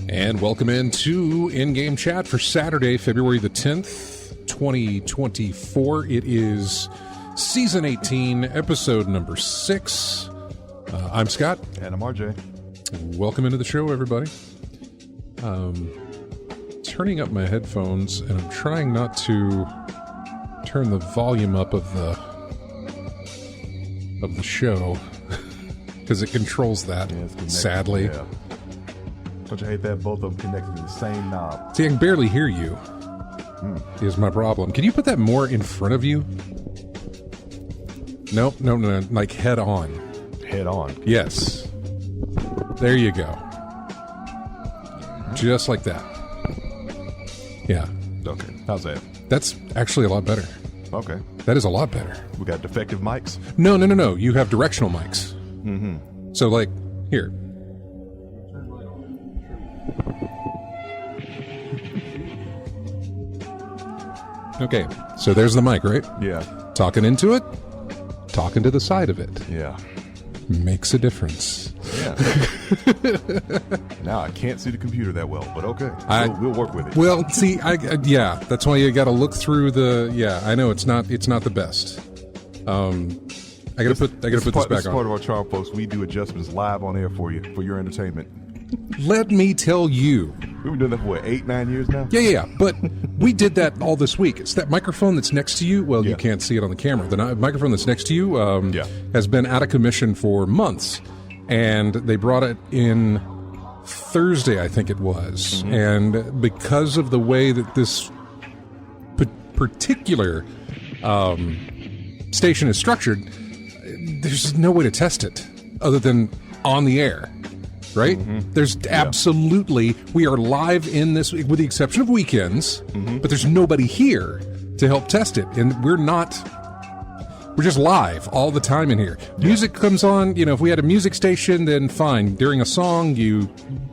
And welcome into In-Game Chat for Saturday, February the 10th, 2024. It is Season 18, Episode number 6. I'm Scott. And I'm RJ. Welcome into the show, everybody. Turning up my headphones, and I'm trying not to turn the volume up of the show, because it controls that, sadly. Yeah. Don't you hate that? Both of them connected to the same knob. See, I can barely hear you, is my problem. Can you put that more in front of you? Nope, no, like head on. Head on? Yes. There you go. Just like that. Yeah. Okay, how's that? That's actually a lot better. Okay. That is a lot better. We got defective mics? No. You have directional mics. Mm-hmm. So, like, here. Okay, so there's the mic, right? Yeah. Talking into it, talking to the side of it. Yeah. Makes a difference. Yeah. Now I can't see the computer that well, but okay. We'll work with it. Well, see, yeah, that's why you got to look through the. Yeah, I know it's not the best. I gotta put this back on. This is part of our charm, folks. We do adjustments live on air for you, for your entertainment. Let me tell you. We've been doing that for, what, 8-9 years now? Yeah. But we did that all this week. It's that microphone that's next to you. Well, you can't see it on the camera. The microphone that's next to you has been out of commission for months. And they brought it in Thursday, I think it was. Mm-hmm. And because of the way that this particular station is structured, there's no way to test it other than on the air. Right? Mm-hmm. There's absolutely, we are live in this, with the exception of weekends, but there's nobody here to help test it. And we're just live all the time in here. Yeah. Music comes on, if we had a music station, then fine. During a song, you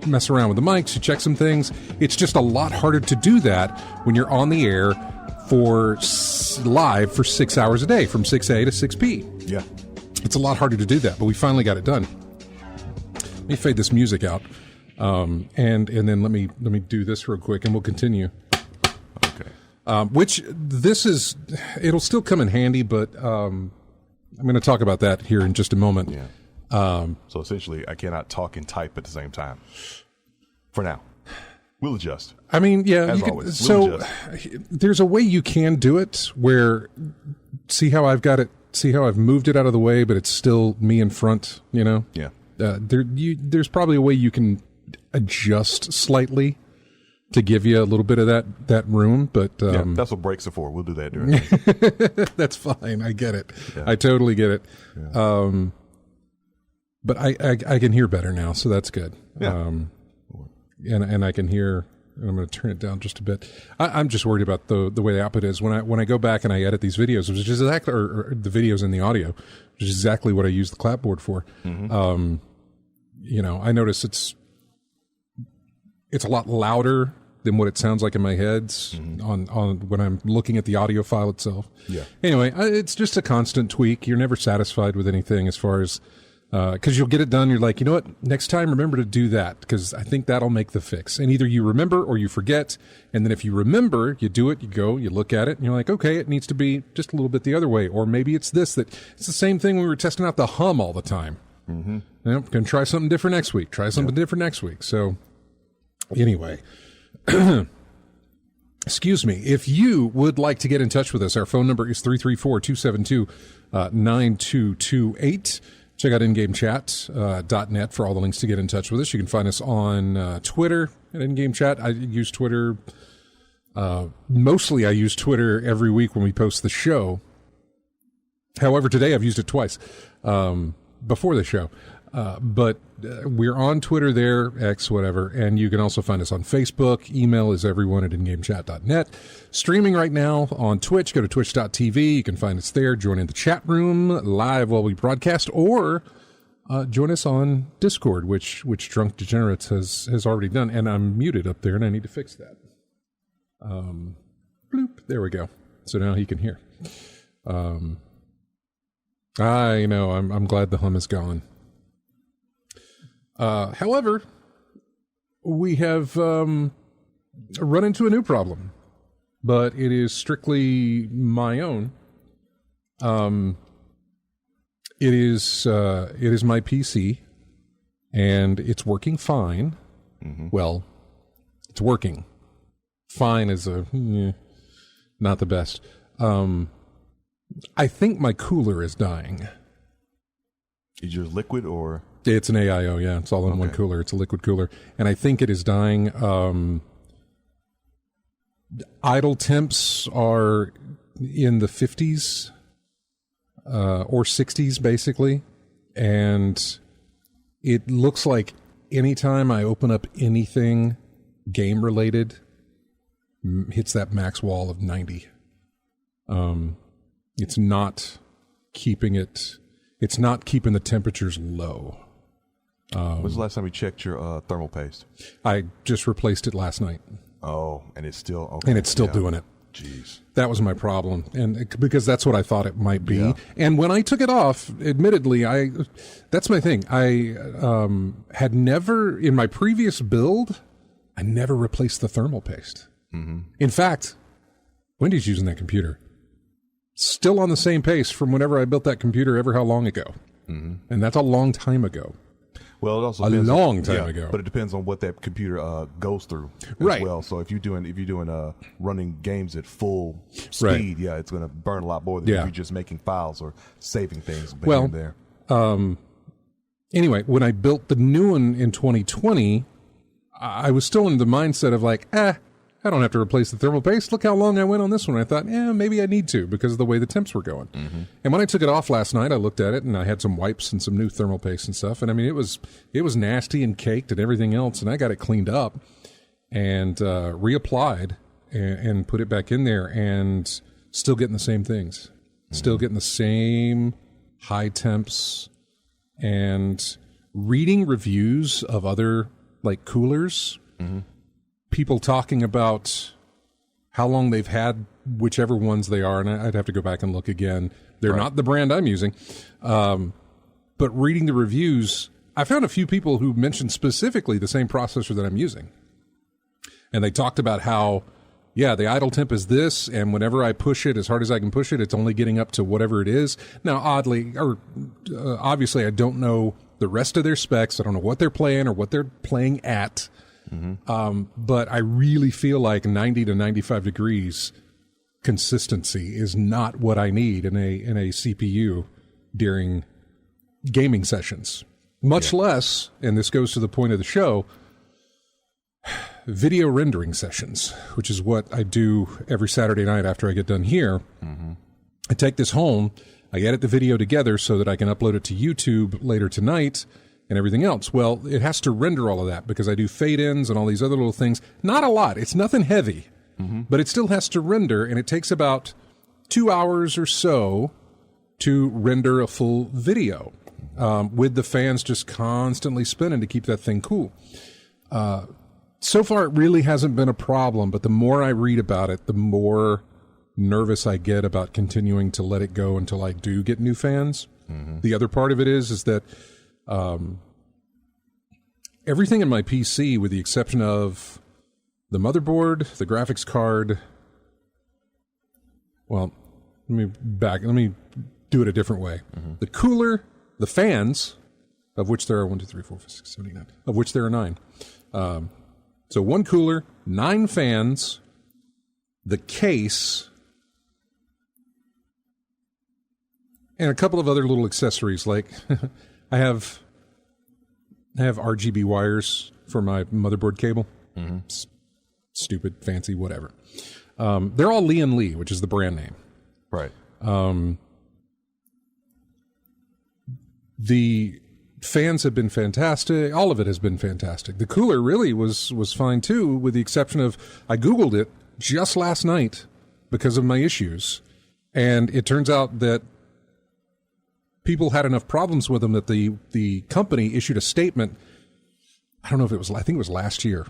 mess around with the mics, you check some things. It's just a lot harder to do that when you're on the air live for 6 hours a day, from 6A to 6P. Yeah. It's a lot harder to do that, but we finally got it done. Let me fade this music out, and then let me do this real quick, and we'll continue. Okay. It'll still come in handy, but I'm going to talk about that here in just a moment. Yeah. So essentially, I cannot talk and type at the same time. For now, we'll adjust. I mean, yeah. As always, we'll adjust. There's a way you can do it where see how I've moved it out of the way, but it's still me in front. Yeah. There's probably a way you can adjust slightly to give you a little bit of that room, but that's what breaks it for. We'll do that during the That's fine. I get it. Yeah. I totally get it. Yeah. But I can hear better now, so that's good. Yeah. And I can hear. And I'm going to turn it down just a bit. I'm just worried about the way the output is when I go back and I edit these videos, which is exactly or the videos and the audio, which is exactly what I use the clapboard for. Mm-hmm. I notice it's a lot louder than what it sounds like in my heads on when I'm looking at the audio file itself. Yeah. Anyway, it's just a constant tweak. You're never satisfied with anything as far as Because you'll get it done. You're like, you know what? Next time, remember to do that, because I think that'll make the fix. And either you remember or you forget. And then if you remember, you do it, you go, you look at it, and you're like, okay, it needs to be just a little bit the other way. Or maybe it's this, that it's the same thing when we were testing out the hum all the time. Mm-hmm. You know, going to try something different next week. Try something different next week. So anyway, excuse me. If you would like to get in touch with us, our phone number is 334-272-9228. Check out ingamechat.net for all the links to get in touch with us. You can find us on Twitter at InGameChat. I use Twitter. Mostly I use Twitter every week when we post the show. However, today I've used it twice before the show. But we're on Twitter there, X, whatever. And you can also find us on Facebook. Email is everyone at ingamechat.net. Streaming right now on Twitch. Go to twitch.tv. You can find us there. Join in the chat room live while we broadcast. Or join us on Discord, which Drunk Degenerates has already done. And I'm muted up there, and I need to fix that. Bloop. There we go. So now he can hear. I know. I'm glad the hum is gone. However, we have run into a new problem, but it is strictly my own. It is my PC, and it's working fine. Mm-hmm. Well, it's working. Fine is not the best. I think my cooler is dying. Is yours liquid or? It's an AIO, yeah. It's all in one cooler. It's a liquid cooler. And I think it is dying. Idle temps are in the 50s or 60s, basically. And it looks like anytime I open up anything game-related, hits that max wall of 90. It's not keeping it... It's not keeping the temperatures low. When's the last time you checked your thermal paste? I just replaced it last night. Oh, and it's still okay. And it's still doing it. Jeez. That was my problem, and because that's what I thought it might be. Yeah. And when I took it off, admittedly, that's my thing. I had never, in my previous build, I never replaced the thermal paste. Mm-hmm. In fact, Wendy's using that computer. Still on the same pace from whenever I built that computer ever how long ago. Mm-hmm. And that's a long time ago. Well, it also a long time ago. But it depends on what that computer goes through as well. So if you're doing running games at full speed, it's going to burn a lot more than if you're just making files or saving things. Well, there. Anyway, when I built the new one in 2020, I was still in the mindset of like, I don't have to replace the thermal paste. Look how long I went on this one. I thought, maybe I need to because of the way the temps were going. Mm-hmm. And when I took it off last night, I looked at it and I had some wipes and some new thermal paste and stuff. And I mean, it was nasty and caked and everything else. And I got it cleaned up and reapplied and put it back in there, and still getting the same things. Mm-hmm. Still getting the same high temps, and reading reviews of other like coolers. Mm-hmm. People talking about how long they've had whichever ones they are, and I'd have to go back and look again. They're not the brand I'm using. But reading the reviews, I found a few people who mentioned specifically the same processor that I'm using. And they talked about how, the idle temp is this, and whenever I push it as hard as I can push it, it's only getting up to whatever it is. Now, obviously, I don't know the rest of their specs. I don't know what they're playing or what they're playing at. Mm-hmm. But I really feel like 90 to 95 degrees consistency is not what I need in a CPU during gaming sessions. Much less, and this goes to the point of the show, video rendering sessions, which is what I do every Saturday night after I get done here. Mm-hmm. I take this home, I edit the video together so that I can upload it to YouTube later tonight, and everything else. Well, it has to render all of that because I do fade-ins and all these other little things. Not a lot. It's nothing heavy, but it still has to render, and it takes about 2 hours or so to render a full video with the fans just constantly spinning to keep that thing cool. So far, it really hasn't been a problem, but the more I read about it, the more nervous I get about continuing to let it go until I do get new fans. Mm-hmm. The other part of it is that Everything in my PC, with the exception of the motherboard, the graphics card. Well, let me do it a different way. Mm-hmm. The cooler, the fans, of which there are 1, 2, 3, 4, 5, 6, 7, 8, 9, of which there are 9. So 1 cooler, 9 fans, the case, and a couple of other little accessories. Like I have RGB wires for my motherboard cable. Mm-hmm. Stupid, fancy, whatever. They're all Lee & Lee, which is the brand name. Right. The fans have been fantastic. All of it has been fantastic. The cooler really was fine too, with the exception of I Googled it just last night because of my issues, and it turns out that people had enough problems with them that the company issued a statement. I don't know if it was, I think it was last year.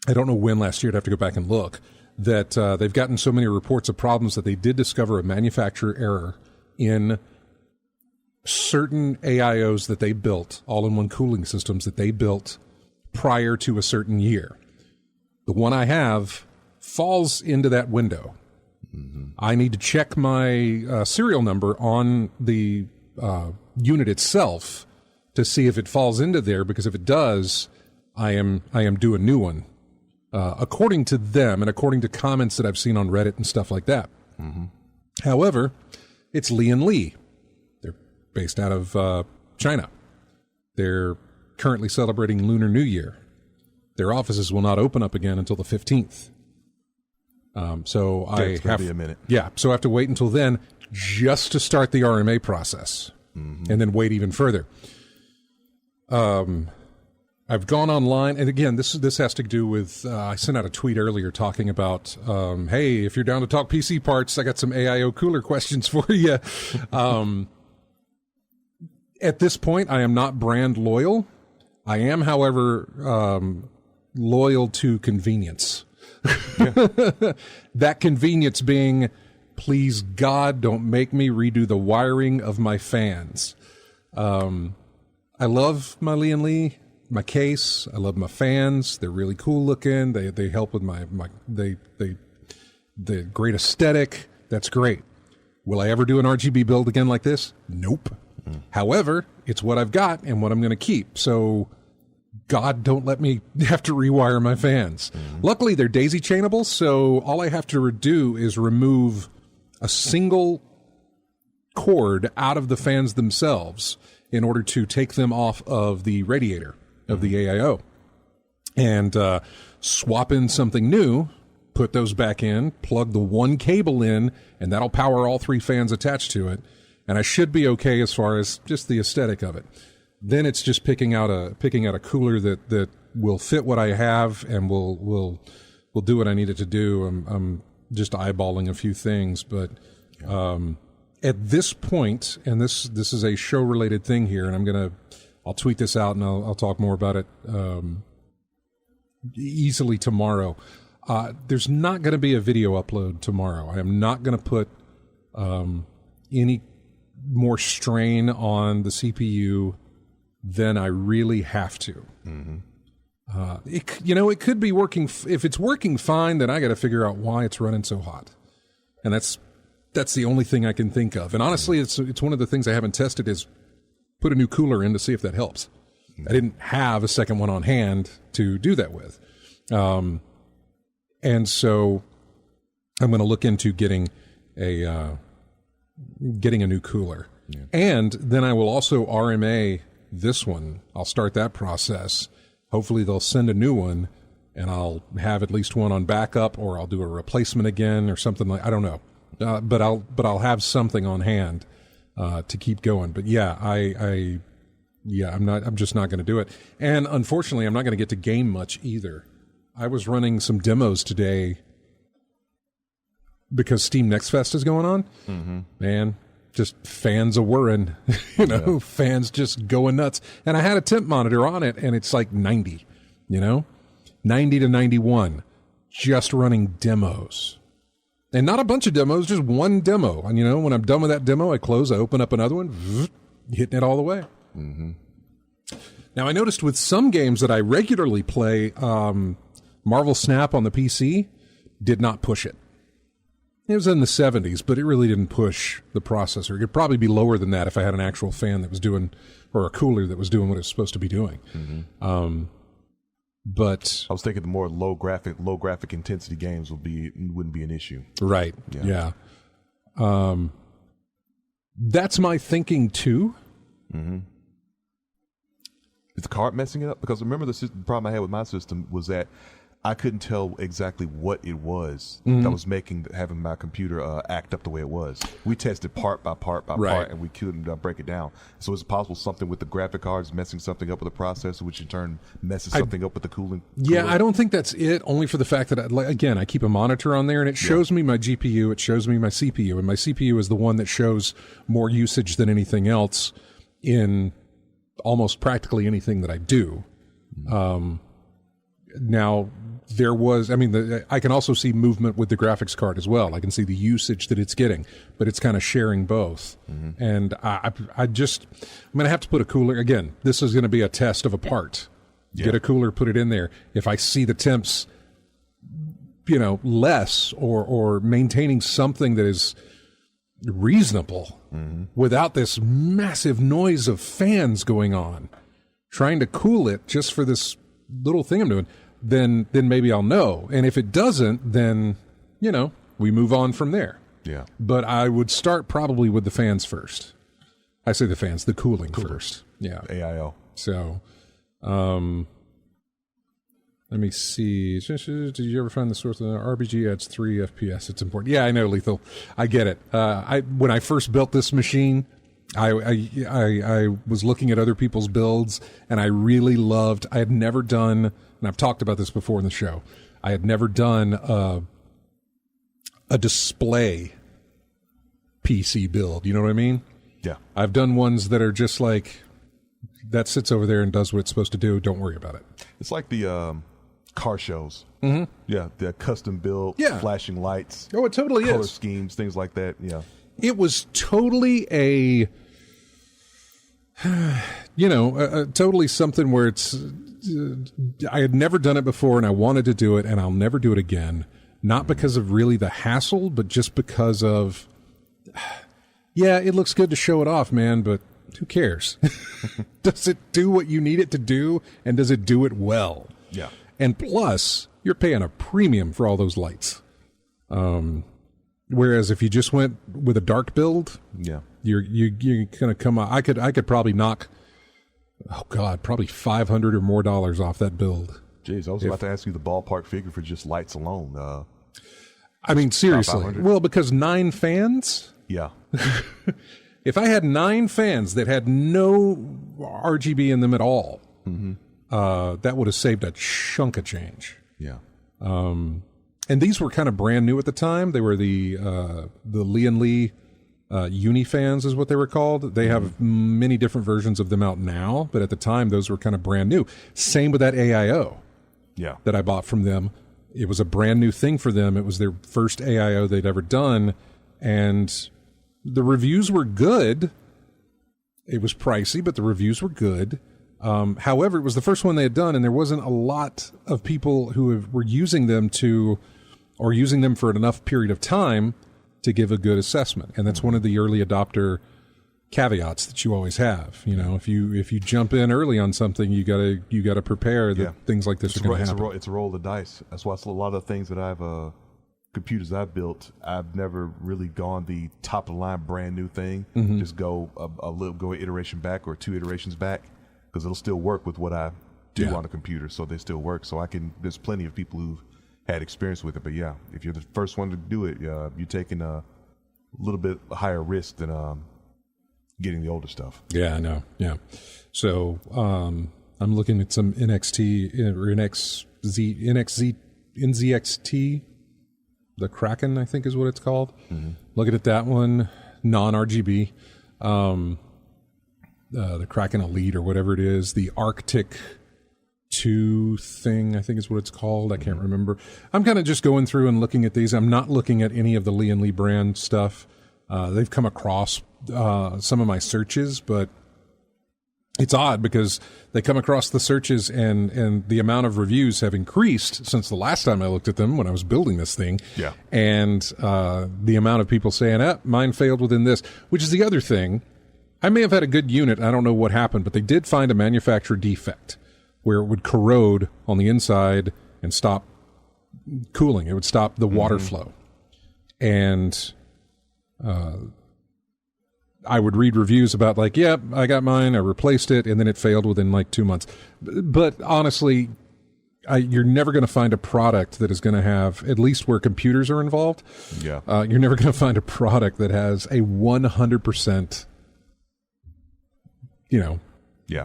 I don't know when last year. I'd have to go back and look. That they've gotten so many reports of problems that they did discover a manufacturer error in certain AIOs that they built, all-in-one cooling systems that they built prior to a certain year. The one I have falls into that window. Mm-hmm. I need to check my serial number on the unit itself to see if it falls into there, because if it does, I am due a new one. According to them and according to comments that I've seen on Reddit and stuff like that. Mm-hmm. However, it's Lee & Lee. They're based out of China. They're currently celebrating Lunar New Year. Their offices will not open up again until the 15th. So I have to be a minute. Yeah, so I have to wait until then just to start the RMA process, mm-hmm. and then wait even further. I've gone online, and again, this has to do with, I sent out a tweet earlier talking about, hey, if you're down to talk PC parts, I got some AIO cooler questions for you. At this point, I am not brand loyal. I am, however, loyal to convenience. That convenience being, please God, don't make me redo the wiring of my fans. I love my Lee & Lee. My case, I love my fans. They're really cool looking. They help with the great aesthetic. That's great. Will I ever do an RGB build again like this? Nope. Mm. However, it's what I've got and what I'm going to keep. So, God, don't let me have to rewire my fans. Mm. Luckily, they're daisy chainable, so all I have to do is remove a single cord out of the fans themselves in order to take them off of the radiator of the AIO, and swap in something new, put those back in, plug the one cable in, and that'll power all 3 fans attached to it, and I should be okay as far as just the aesthetic of it. Then it's just picking out a cooler that will fit what I have and will do what I need it to do. I'm just eyeballing a few things, but at this point, and this is a show related thing here, and I'll tweet this out and I'll talk more about it easily tomorrow. There's not going to be a video upload tomorrow. I am not going to put any more strain on the CPU than I really have to. Mm-hmm. It could be working. If it's working fine, then I got to figure out why it's running so hot, and that's the only thing I can think of. And honestly, it's one of the things I haven't tested is put a new cooler in to see if that helps. I didn't have a second one on hand to do that with. And so I'm going to look into getting a new cooler. Yeah. And then I will also RMA this one. I'll start that process. Hopefully they'll send a new one and I'll have at least one on backup, or I'll do a replacement again or something I don't know. But I'll have something on hand to keep going. But yeah, I'm just not going to do it. And unfortunately, I'm not going to get to game much either. I was running some demos today because Steam Next Fest is going on. Mm-hmm. Man, just fans a whirring, fans just going nuts. And I had a temp monitor on it, and it's like 90, 90 to 91, just running demos. And not a bunch of demos, just one demo. And, when I'm done with that demo, I close, I open up another one, hitting it all the way. Mm-hmm. Now, I noticed with some games that I regularly play, Marvel Snap on the PC did not push it. It was in the 70s, but it really didn't push the processor. It could probably be lower than that if I had an actual fan that was doing, or a cooler that was doing what it was supposed to be doing. Mm-hmm. But I was thinking the more low graphic intensity games wouldn't be an issue. Right. Yeah. That's my thinking too. Mm-hmm. Is the card messing it up? Because remember the problem I had with my system was that I couldn't tell exactly what it was that was having my computer act up the way it was. We tested part by part, and we couldn't break it down. So is it possible something with the graphic cards messing something up with the processor, which in turn messes something up with the cooling? Yeah, I don't think that's it, only for the fact that, I keep a monitor on there, and it shows me my GPU, it shows me my CPU, and my CPU is the one that shows more usage than anything else in almost practically anything that I do. Now, there was, I can also see movement with the graphics card as well. I can see the usage that it's getting, but it's kind of sharing both. Mm-hmm. And I'm going to have to put a cooler. Again, this is going to be a test of a part. Yeah. Get a cooler, put it in there. If I see the temps, less or maintaining something that is reasonable without this massive noise of fans going on, trying to cool it just for this little thing I'm doing, then maybe I'll know. And if it doesn't, then, we move on from there. Yeah. But I would start probably with the fans first. I say the fans, the cooling first. Yeah. AIO. So, let me see. Did you ever find the source of the RPG adds 3 FPS? It's important. Yeah, I know, Lethal. I get it. When I first built this machine, I was looking at other people's builds, and I really loved. I had never done, and I've talked about this before in the show. I had never done a display PC build. You know what I mean? Yeah. I've done ones that are just like that sits over there and does what it's supposed to do. Don't worry about it. It's like the car shows. Mm-hmm. Yeah, the custom build, flashing lights. Oh, it totally color is. Schemes, things like that. Yeah. It was totally totally something where it's, I had never done it before and I wanted to do it and I'll never do it again. Not because of really the hassle, but just because of, it looks good to show it off, man, but who cares? Does it do what you need it to do? And does it do it well? Yeah. And plus, you're paying a premium for all those lights. Whereas if you just went with a dark build, you're gonna come out. I could probably knock, probably $500 or more off that build. Jeez, I was about to ask you the ballpark figure for just lights alone. Seriously. Well, because 9 fans. Yeah. If I had 9 fans that had no RGB in them at all, that would have saved a chunk of change. Yeah. And these were kind of brand new at the time. They were the Lee and Lee Uni fans is what they were called. They have many different versions of them out now, but at the time those were kind of brand new. Same with that AIO that I bought from them. It was a brand new thing for them. It was their first AIO they'd ever done, and the reviews were good. It was pricey, but the reviews were good. However, it was the first one they had done, and there wasn't a lot of people who were using them or using them for enough period of time to give a good assessment. And that's one of the early adopter caveats that you always have. If you jump in early on something, you gotta prepare that things like this are going to happen. It's a roll of the dice. That's why a lot of things that computers I've built, I've never really gone the top of the line brand new thing. Just go go an iteration back or 2 iterations back, because it'll still work with what I do on a computer, so they still work. So there's plenty of people who've had experience with it, but if you're the first one to do it, you're taking a little bit higher risk than getting the older stuff. Yeah, I know. Yeah. So I'm looking at some NXT or NZXT, the Kraken, I think is what it's called. Looking at that one, non-RGB. The Kraken Elite or whatever it is, the Arctic 2 thing, I think is what it's called. I can't remember. I'm kind of just going through and looking at these. I'm not looking at any of the Lee and Lee brand stuff. They've come across some of my searches, but it's odd because they come across the searches and the amount of reviews have increased since the last time I looked at them when I was building this thing. Yeah. And the amount of people saying, mine failed within this, which is the other thing. I may have had a good unit. I don't know what happened, but they did find a manufacturer defect where it would corrode on the inside and stop cooling. It would stop the water flow. And I would read reviews about like, yep, I got mine, I replaced it, and then it failed within like 2 months. But honestly, you're never going to find a product that is going to have, at least where computers are involved, Yeah. You're never going to find a product that has a 100%,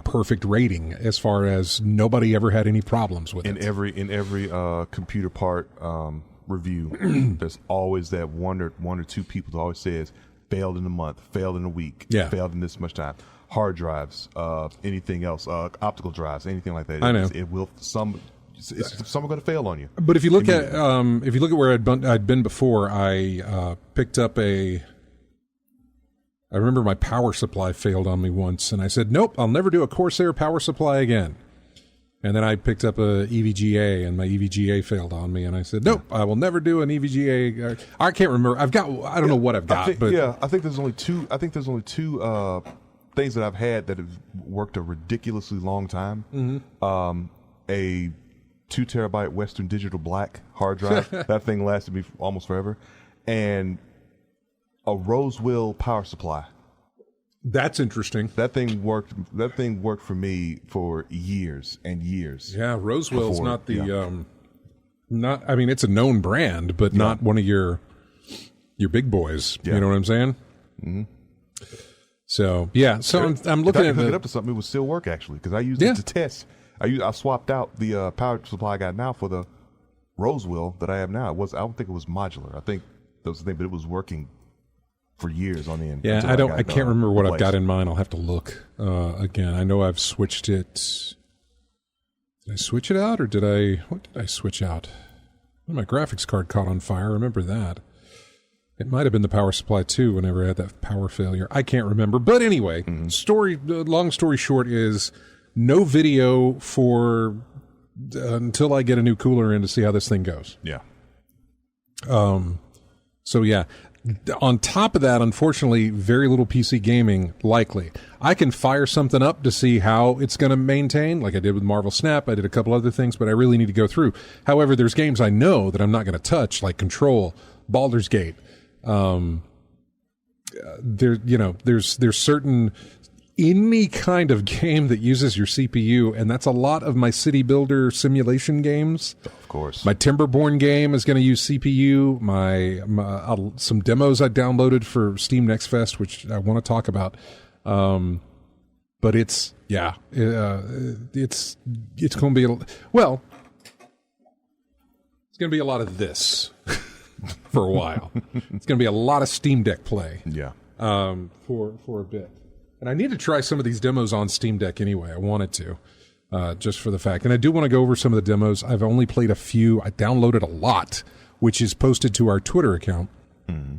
perfect rating as far as nobody ever had any problems with it. In every computer part review, there's always that one or two people that always says failed in a month, failed in a week, failed in this much time. Hard drives, anything else, optical drives, anything like that. I know. Some are going to fail on you. But if you look at where I'd been before, I picked up I remember my power supply failed on me once, and I said, nope, I'll never do a Corsair power supply again. And then I picked up a EVGA, and my EVGA failed on me, and I said, nope, I will never do an EVGA. I can't remember. I don't know what I've got. I think there's only two things that I've had that have worked a ridiculously long time. Mm-hmm. A 2 terabyte Western Digital Black hard drive. That thing lasted me almost forever. And a Rosewell power supply. That's interesting. That thing worked for me for years and years. Yeah, Rosewell's not the it's a known brand, but not one of your big boys. Yeah. You know what I'm saying? Mm-hmm. So I'm looking at hook it up to something. It would still work actually because I used it to test. I swapped out the power supply I got now for the Rosewell that I have now. I don't think it was modular. I think that was the thing, but it was working for years on the end. Yeah, I can't remember what I've got in mind. I'll have to look again. I know I've switched it. Did I switch it out, or what did I switch out? Well, my graphics card caught on fire. I remember that. It might have been the power supply too. Whenever I had that power failure, I can't remember. But anyway, long story short is no video for until I get a new cooler in to see how this thing goes. Yeah. So yeah. On top of that, unfortunately, very little PC gaming likely. I can fire something up to see how it's going to maintain, like I did with Marvel Snap. I did a couple other things, but I really need to go through. However, there's games I know that I'm not going to touch, like Control, Baldur's Gate. There's certain any kind of game that uses your CPU, and that's a lot of my city builder simulation games. Of course. My Timberborn game is going to use CPU. My some demos I downloaded for Steam Next Fest, which I want to talk about. But it's going to be it's going to be a lot of this for a while. It's going to be a lot of Steam Deck play. Yeah. For a bit. And I need to try some of these demos on Steam Deck anyway. I wanted to, just for the fact. And I do want to go over some of the demos. I've only played a few. I downloaded a lot, which is posted to our Twitter account. Mm-hmm.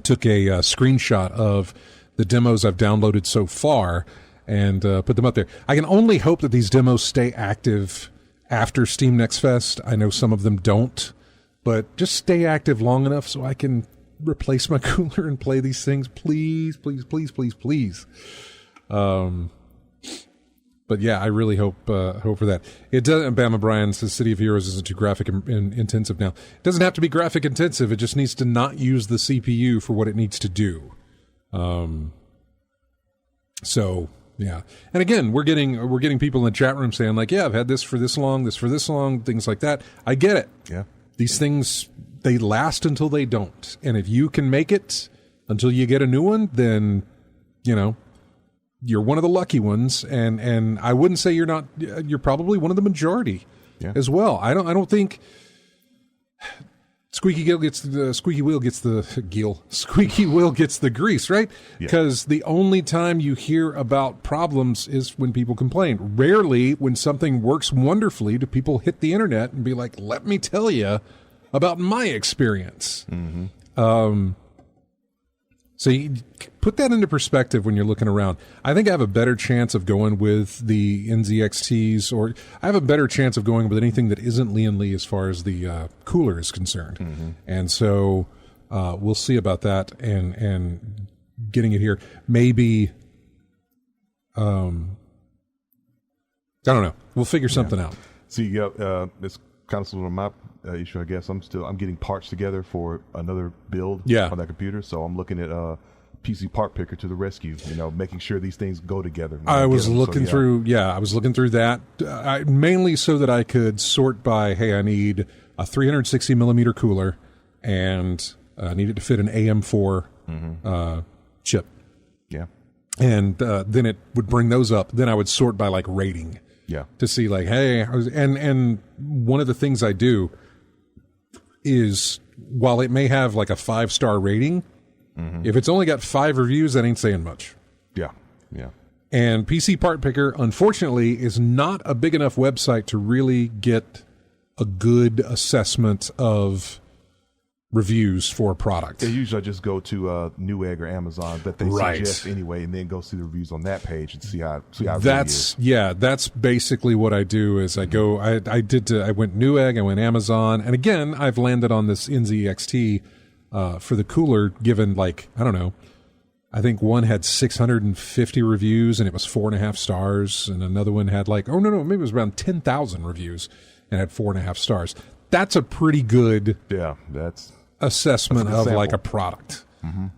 Took a screenshot of the demos I've downloaded so far and put them up there. I can only hope that these demos stay active after Steam Next Fest. I know some of them don't, but just stay active long enough so I can replace my cooler and play these things, please. But yeah, I really hope for that. It doesn't. Bama Bryan says City of Heroes isn't too graphic intensive now. It doesn't have to be graphic intensive. It just needs to not use the CPU for what it needs to do. So yeah, and again, we're getting people in the chat room saying like, yeah, I've had this for this long, things like that. I get it. Yeah, these things, they last until they don't. And if you can make it until you get a new one, then, you're one of the lucky ones. And I wouldn't say you're not, you're probably one of the majority as well. I don't think squeaky wheel gets the grease, right? Because the only time you hear about problems is when people complain. Rarely when something works wonderfully do people hit the internet and be like, let me tell you about my experience. Mm-hmm. So put that into perspective when you're looking around. I think I have a better chance of going with the NZXTs, or I have a better chance of going with anything that isn't Lian Li as far as the cooler is concerned. Mm-hmm. And so we'll see about that and getting it here. Maybe, I don't know. We'll figure something out. See, it's kind of sort of my issue, I guess. I'm getting parts together for another build on that computer, so I'm looking at PC part picker to the rescue. Making sure these things go together. I was looking through that mainly so that I could sort by, hey, I need a 360 millimeter cooler, and I need it to fit an AM4 chip. Yeah, and then it would bring those up. Then I would sort by like rating. Yeah, to see like, hey, and one of the things I do is, while it may have like a 5-star rating, if it's only got 5 reviews, that ain't saying much. Yeah. And PC Part Picker, unfortunately, is not a big enough website to really get a good assessment of reviews for a product. Usually I just go to Newegg or Amazon that they suggest anyway, and then go see the reviews on that page and see how that's it is. That's basically what I do. Is I go, I went Newegg, I went Amazon, and again I've landed on this NZXT for the cooler, given like, I don't know, I think one had 650 reviews and it was 4.5 stars, and another one had like, maybe it was around 10,000 reviews and had 4.5 stars. That's a pretty good assessment of like a product.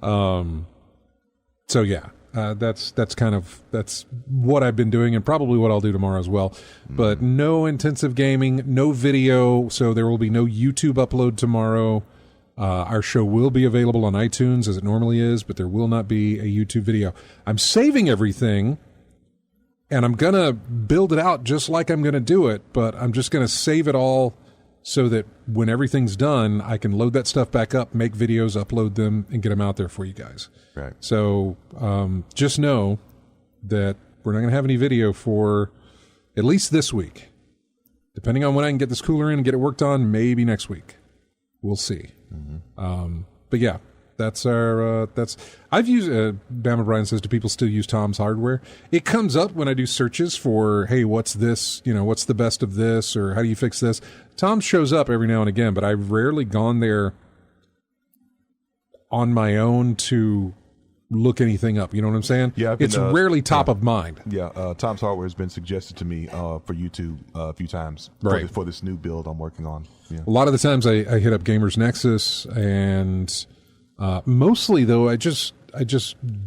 So yeah, that's what I've been doing, and probably what I'll do tomorrow as well. But no intensive gaming, no video, so there will be no YouTube upload tomorrow. Our show will be available on iTunes as it normally is, but there will not be a YouTube video. I'm saving everything, and I'm going to build it out just like I'm going to do it, but I'm just going to save it all so that when everything's done, I can load that stuff back up, make videos, upload them, and get them out there for you guys. Right. So just know that we're not going to have any video for at least this week. Depending on when I can get this cooler in and get it worked on, maybe next week. We'll see. But yeah, that's our, I've used, Bama Brian says, do people still use Tom's hardware? It comes up when I do searches for, hey, what's this, what's the best of this, or how do you fix this? Tom shows up every now and again, but I've rarely gone there on my own to look anything up. You know what I'm saying? Yeah. It's rarely top of mind. Yeah. Tom's hardware has been suggested to me for YouTube a few times for this new build I'm working on. Yeah. A lot of the times I hit up Gamers Nexus, and mostly though I just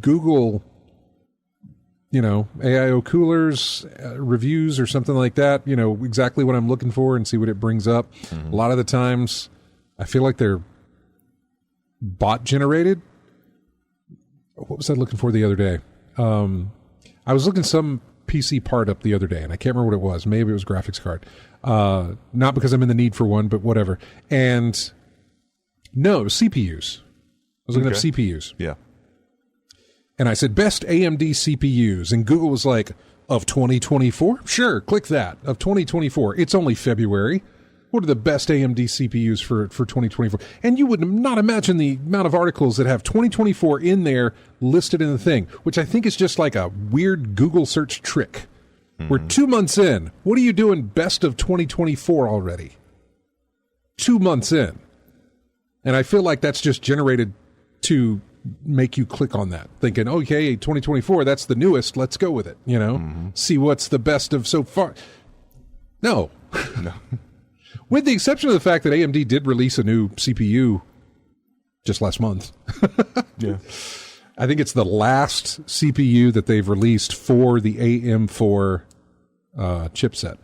Google, AIO coolers reviews or something like that. Exactly what I'm looking for and see what it brings up. A lot of the times I feel like they're bot generated. What was I looking for the other day? I was looking some PC part up the other day, and I can't remember what it was. Maybe it was a graphics card. Not because I'm in the need for one, but whatever. And no, it was CPUs. I was looking up CPUs. Yeah. And I said, best AMD CPUs. And Google was like, of 2024? Sure, click that. Of 2024. It's only February. What are the best AMD CPUs for 2024? And you would not imagine the amount of articles that have 2024 in there listed in the thing, which I think is just like a weird Google search trick. We're 2 months in. What are you doing best of 2024 already? 2 months in. And I feel like that's just generated to make you click on that, thinking, okay, 2024, that's the newest. Let's go with it. See what's the best of so far. No. With the exception of the fact that AMD did release a new CPU just last month. Yeah. I think it's the last CPU that they've released for the AM4 chipset.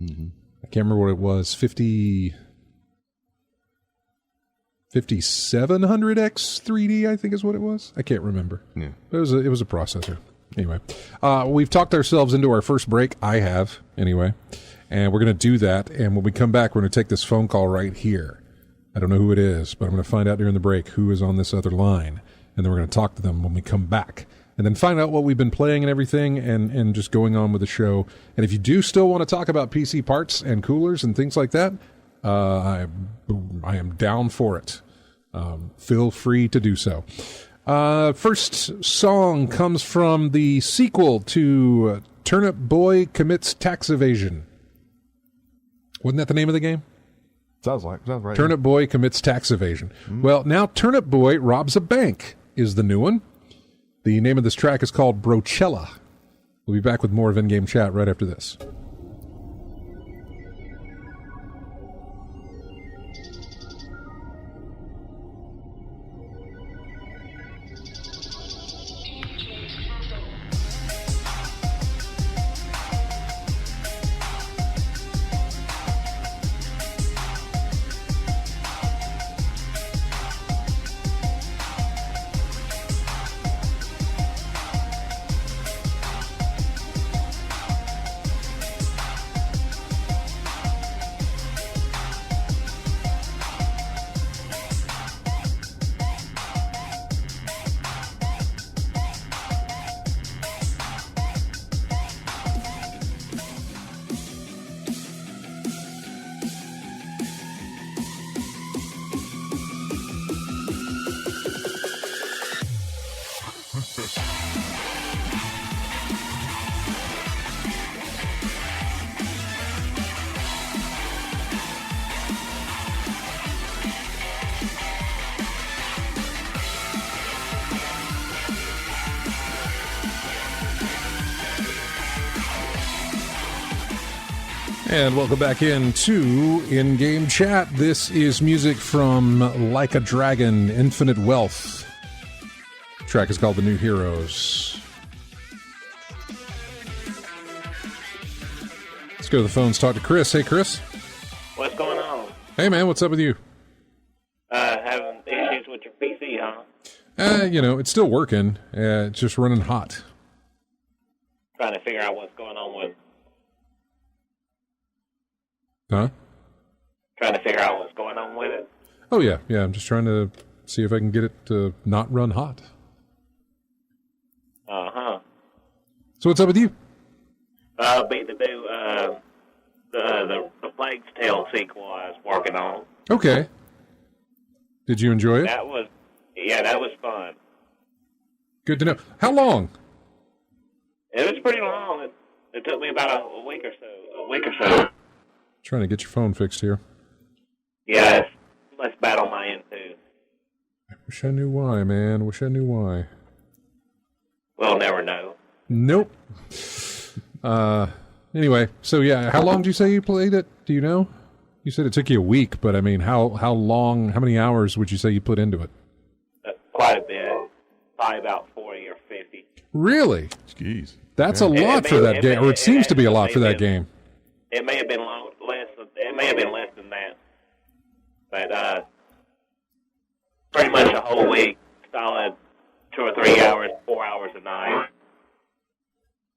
I can't remember what it was. 5700X 3D, I think is what it was. I can't remember. Yeah. It was a processor. Anyway, we've talked ourselves into our first break. I have, anyway. And we're going to do that. And when we come back, we're going to take this phone call right here. I don't know who it is, but I'm going to find out during the break who is on this other line. And then we're going to talk to them when we come back. And then find out what we've been playing and everything, and just going on with the show. And if you do still want to talk about PC parts and coolers and things like that, I am down for it. Feel free to do so. First song comes from the sequel to Turnip Boy Commits Tax Evasion. Wasn't that the name of the game? Sounds right. Turnip Boy Commits Tax Evasion. Well, now Turnip Boy Robs a Bank is the new one. The name of this track is called Brochella. We'll be back with more of In-Game Chat right after this. And welcome back into In-Game Chat. This is music from Like a Dragon, Infinite Wealth. The track is called The New Heroes. Let's go to the phones, talk to Chris. Hey, Chris. What's going on? Hey, man, what's up with you? Having issues with your PC, huh? It's still working. It's just running hot. Trying to figure out what's going on with Huh? Trying to figure out what's going on with it. Oh, yeah. I'm just trying to see if I can get it to not run hot. Uh-huh. So what's up with you? Beat to do the Plague's Tale sequel I was working on. Okay. Did you enjoy it? That was fun. Good to know. How long? It was pretty long. It took me about a week or so. Trying to get your phone fixed here. Yeah, it's less bad on my end, too. I wish I knew why, man. Wish I knew why. We'll never know. Nope. Anyway, so yeah, how long did you say you played it? Do you know? You said it took you a week, but I mean, how long, how many hours would you say you put into it? Quite a bit. Probably about 40 or 50. Really? Jeez. That's a lot for that game, or it seems to be a lot for that game. It may have been less than that, but pretty much a whole week, solid 2 or 3 hours, 4 hours a night.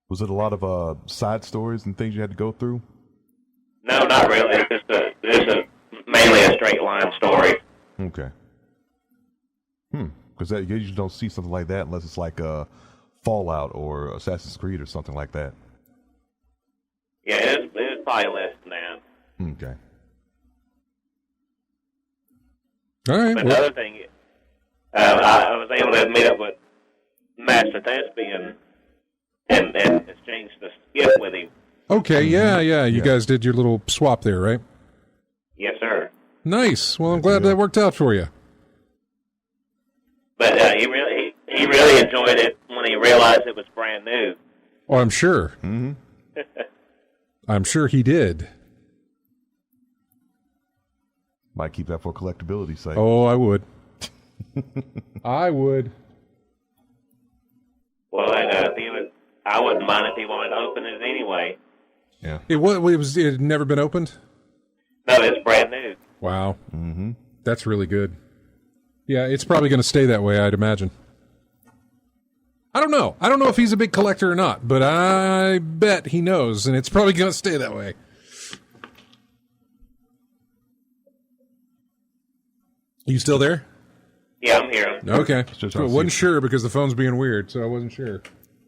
Was it a lot of side stories and things you had to go through? No, not really. It's mainly a straight line story. Okay. Because you usually don't see something like that unless it's like Fallout or Assassin's Creed or something like that. Yeah, it was probably less than that. Okay. All right. But another thing, I was able to meet up with Master Thespian and exchange the skip with him. Okay, yeah. You guys did your little swap there, right? Yes, sir. Nice. Well, I'm glad that worked out for you. But he really enjoyed it when he realized it was brand new. Oh, I'm sure. Mm-hmm. I'm sure he did. Might keep that for collectability's sake. Oh, I would. I would. Well, I wouldn't mind if he wanted to open it anyway. Yeah. It had never been opened? No, it's brand new. Wow. Mm-hmm. That's really good. Yeah, it's probably going to stay that way, I'd imagine. I don't know. I don't know if he's a big collector or not, but I bet he knows, and it's probably going to stay that way. You still there? Yeah, I'm here. Okay. I wasn't sure because the phone's being weird, so I wasn't sure.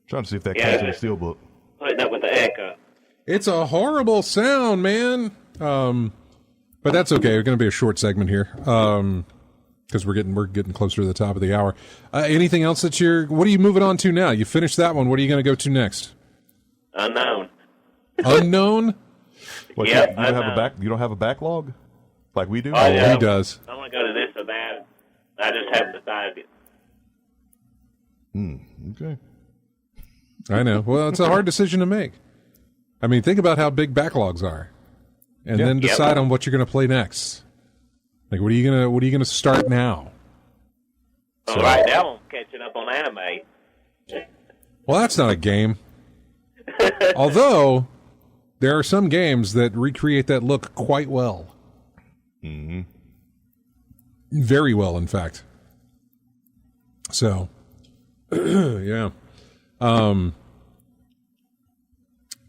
Trying to see if that comes in the steelbook. Putting up with the echo. It's a horrible sound, man. But that's okay. It's going to be a short segment here. because we're getting closer to the top of the hour. Anything else what are you moving on to now? You finished that one. What are you going to go to next? Unknown. What, Yeah, you don't have a backlog like we do? Oh, yeah. He does. I want to go to this or that. I just haven't decided. Okay. I know. Well, it's a hard decision to make. I mean, think about how big backlogs are, and then decide on what you're going to play next. Like, what are you gonna start now? Well, right now I'm catching up on anime. Well, that's not a game. Although there are some games that recreate that look quite well. Mm-hmm. Very well, in fact. So, yeah. What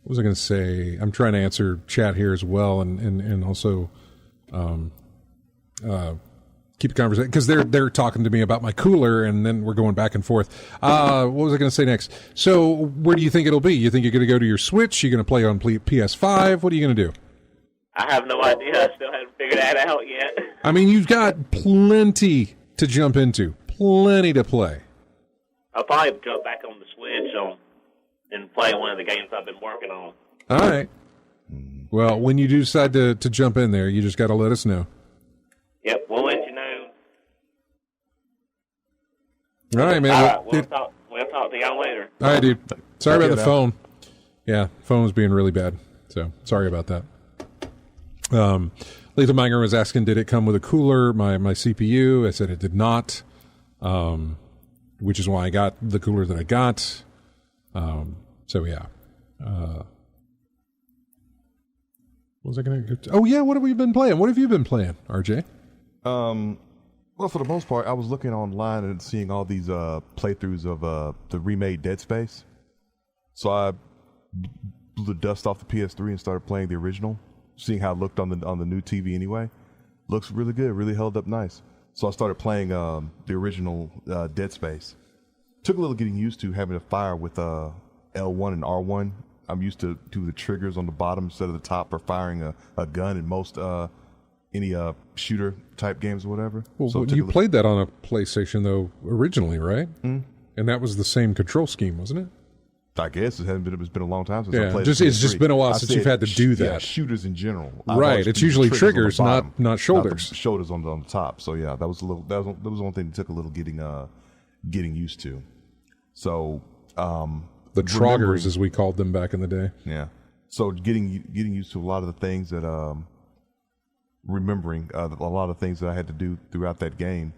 was I going to say? I'm trying to answer chat here as well, and also keep the conversation, because they're talking to me about my cooler, and then we're going back and forth. What was I going to say next? So, where do you think it'll be? You think you're going to go to your Switch? You're going to play on PS5? What are you going to do? I have no idea. I still haven't figured that out yet. I mean, you've got plenty to jump into, plenty to play. I'll probably jump back on the Switch and play one of the games I've been working on. All right. Well, when you do decide to jump in there, you just got to let us know. Yep, we'll let you know. All right, man. All right, we'll talk to y'all later. All right, dude. Sorry about the phone. Yeah, phone was being really bad, so sorry about that. Lethal Minger was asking, did it come with a cooler, my CPU? I said it did not, which is why I got the cooler that I got. So, yeah. What was I going to go to? Oh, yeah, what have we been playing? What have you been playing, RJ? Well, for the most part, I was looking online and seeing all these playthroughs of the remade Dead Space. So I blew the dust off the PS3 and started playing the original, seeing how it looked on the new TV anyway. Looks really good, really held up nice. So I started playing the original Dead Space. Took a little getting used to having to fire with L1 and R1. I'm used to the triggers on the bottom instead of the top for firing a gun in most any shooter type games or whatever. Well, so you played that on a PlayStation though originally, right? Mm. And that was the same control scheme, wasn't it? I guess it's been a long time since I played. It's just been a while since you've had to do that. Yeah, shooters in general, right? It's usually triggers, not shoulders. Not shoulders on the top. So yeah, that was the one thing that took a little getting used to. So the troggers, as we called them back in the day. Yeah. So getting used to a lot of the things that remembering a lot of things that I had to do throughout that game,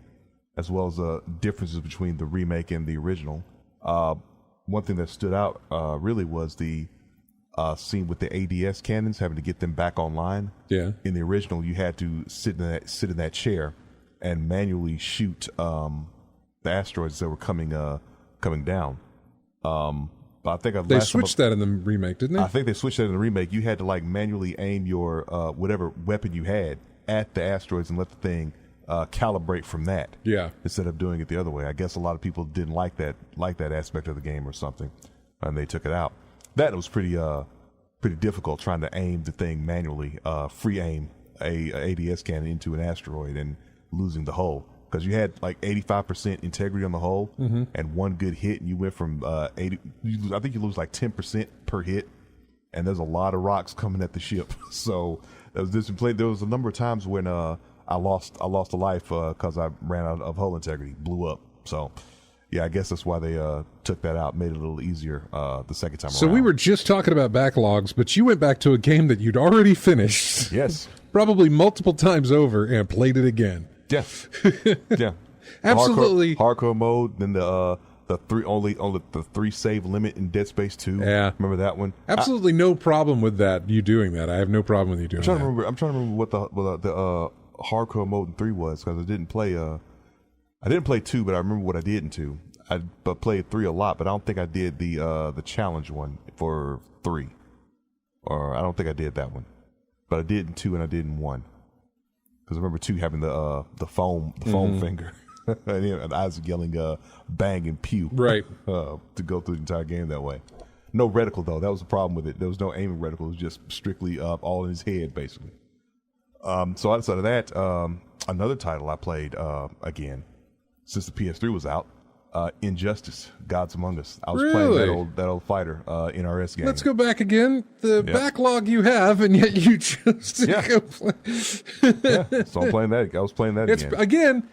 as well as differences between the remake and the original. One thing that stood out really was the scene with the ADS cannons, having to get them back online. Yeah. In the original, you had to sit in that chair and manually shoot the asteroids that were coming down. But I think they switched that in the remake, didn't they? I think they switched that in the remake. You had to manually aim your whatever weapon you had at the asteroids and let the thing calibrate from that. Yeah. Instead of doing it the other way. I guess a lot of people didn't like that aspect of the game or something, and they took it out. That was pretty difficult, trying to aim the thing manually, free aim a ADS cannon into an asteroid and losing the hull. Because you had 85% integrity on the hull, and one good hit, and you went from 80. I think you lose 10% per hit, and there's a lot of rocks coming at the ship. So there was a number of times when I lost a life because I ran out of hull integrity, blew up. So yeah, I guess that's why they took that out, made it a little easier the second time around. So we were just talking about backlogs, but you went back to a game that you'd already finished. Yes, probably multiple times over, and played it again. Yeah, yeah, absolutely. Hardcore mode. Then the three save limit in Dead Space 2. Yeah, remember that one? Absolutely no problem with that. You doing that? I have no problem with you doing that. I'm trying to remember what the hardcore mode in 3 was, because I didn't play 2, but I remember what I did in 2. I played 3 a lot, but I don't think I did the challenge one for 3, or I don't think I did that one, but I did in 2 and I did in 1. Because I remember 2 having the foam finger, and Isaac yelling "bang" and "pew" right to go through the entire game that way. No reticle though. That was the problem with it. There was no aiming reticle. It was just strictly all in his head basically. So outside of that, Another title I played again since the PS3 was out. Injustice, Gods Among Us. I was playing that old fighter NRS game. Let's go back again. The backlog you have, and yet you chose to go play. So I'm playing that. I was playing that again.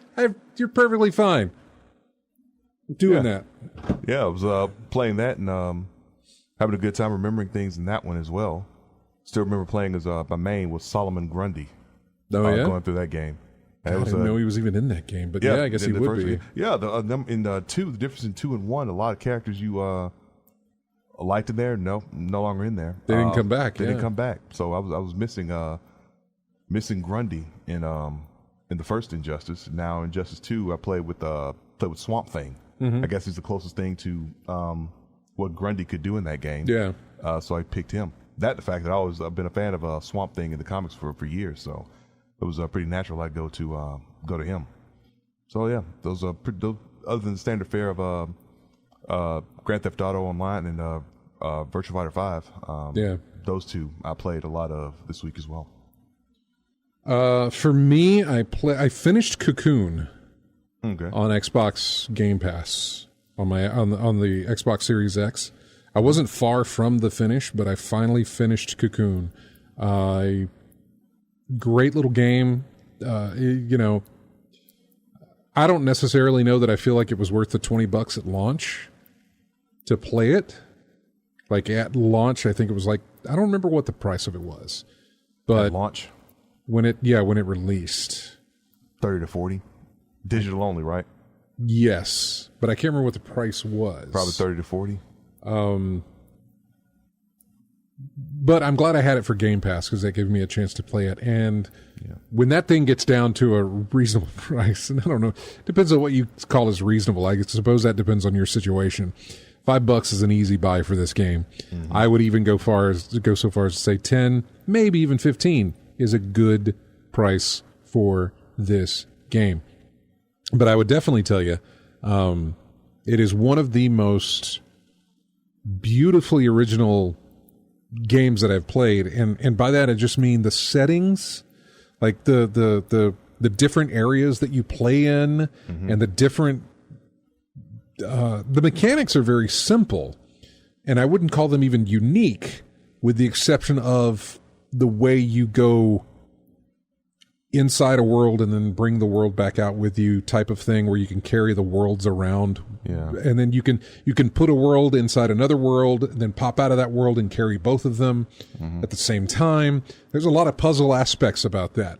You're perfectly fine doing that. Yeah, I was playing that and having a good time remembering things in that one as well. Still remember playing as my main was Solomon Grundy. Going through that game. I didn't know he was even in that game, but I guess he would be. Game. Yeah, the difference in 2 and 1, a lot of characters you liked in there, no longer in there. They didn't come back. They didn't come back. So I was missing Grundy in the first Injustice. Now Injustice 2, I played with Swamp Thing. I guess he's the closest thing to what Grundy could do in that game. Yeah. So I picked him. The fact that I've been a fan of Swamp Thing in the comics for years, so it was pretty natural I'd go to him. So yeah, those are other than the standard fare of Grand Theft Auto Online and Virtua Fighter 5. Those two I played a lot of this week as well. For me, I finished Cocoon on Xbox Game Pass on the Xbox Series X. I wasn't far from the finish, but I finally finished Cocoon. Great little game. I don't necessarily know that I feel like it was worth the $20 at launch to play it. Like at launch, I think it was I don't remember what the price of it was, but at launch when it released, 30 to 40, digital only, right? Yes, but I can't remember what the price was. Probably 30 to 40. But I'm glad I had it for Game Pass because that gave me a chance to play it. And when that thing gets down to a reasonable price, and I don't know, depends on what you call as reasonable. I suppose that depends on your situation. $5 is an easy buy for this game. Mm-hmm. I would even go so far as to say 10, maybe even 15 is a good price for this game. But I would definitely tell you, it is one of the most beautifully original games that I've played, and by that I just mean the settings, like the different areas that you play in, and the different the mechanics are very simple, and I wouldn't call them even unique, with the exception of the way you go inside a world and then bring the world back out with you type of thing, where you can carry the worlds around. And then you can put a world inside another world and then pop out of that world and carry both of them at the same time. There's a lot of puzzle aspects about that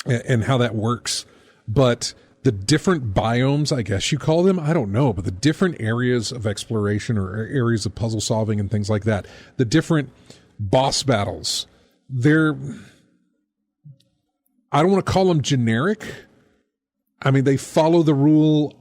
and how that works. But the different biomes, I guess you call them, I don't know, but the different areas of exploration or areas of puzzle solving and things like that, the different boss battles, I don't want to call them generic. I mean, they follow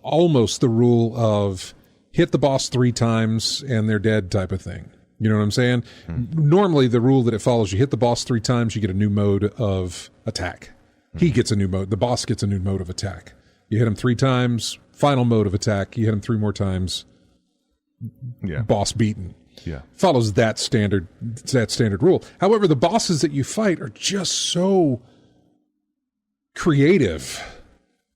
almost the rule of hit the boss 3 times and they're dead type of thing. You know what I'm saying? Normally, the rule that it follows, you hit the boss 3 times, you get a new mode of attack. He gets a new mode. The boss gets a new mode of attack. You hit him 3 times, final mode of attack. You hit him 3 more times, boss beaten. Follows that standard rule. However, the bosses that you fight are just so creative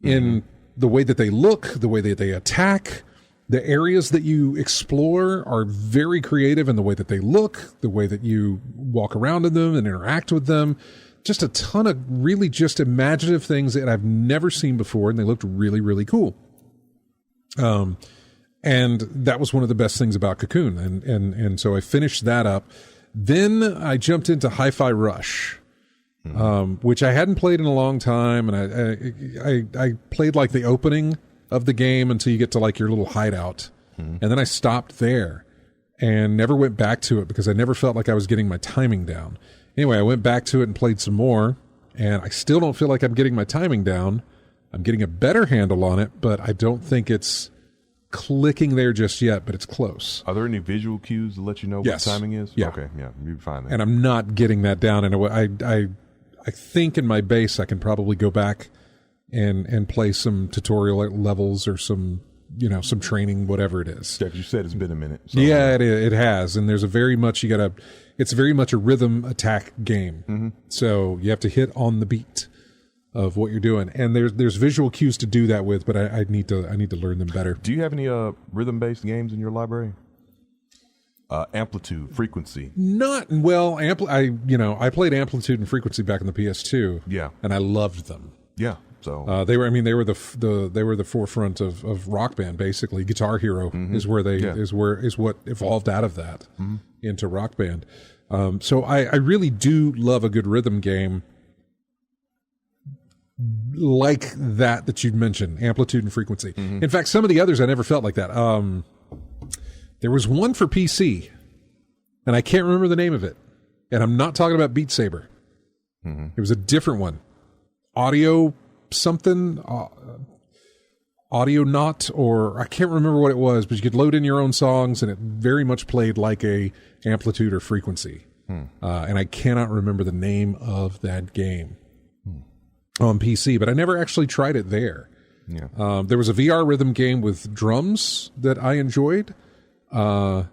in the way that they look, the way that they attack. The areas that you explore are very creative in the way that they look, the way that you walk around in them and interact with them. Just a ton of really just imaginative things that I've never seen before, and they looked really, really cool. And that was one of the best things about Cocoon. And so I finished that up. Then I jumped into Hi-Fi Rush, which I hadn't played in a long time, and I played like the opening of the game until you get to like your little hideout, and then I stopped there and never went back to it because I never felt like I was getting my timing down. Anyway, I went back to it and played some more, and I still don't feel like I'm getting my timing down. I'm getting a better handle on it, but I don't think it's clicking there just yet, but it's close. Are there any visual cues to let you know what timing is? Yeah. Okay, you'll be fine then. And I'm not getting that down in a way. I think in my base I can probably go back and play some tutorial levels or some training, whatever it is. Yeah, 'cause you said it's been a minute. So. Yeah, it has, and there's it's very much a rhythm attack game. So you have to hit on the beat. of what you're doing. And there's visual cues to do that with, but I need to learn them better. Do you have any rhythm-based games in your library? Amplitude, frequency. Not well. I played Amplitude and Frequency back in the PS2. Yeah, and I loved them. Yeah, so they were the forefront of Rock Band. Basically, Guitar Hero is where is what evolved out of that into Rock Band. So I really do love a good rhythm game like that you'd mentioned, Amplitude and Frequency. In fact, some of the others I never felt like that. There was one for PC, and I can't remember the name of it. And I'm not talking about Beat Saber. It was a different one. Audio something, Audio Not, or I can't remember what it was, but you could load in your own songs, and it very much played like a Amplitude or Frequency. And I cannot remember the name of that game on PC, but I never actually tried it there. Yeah. There was a VR rhythm game with drums that I enjoyed. And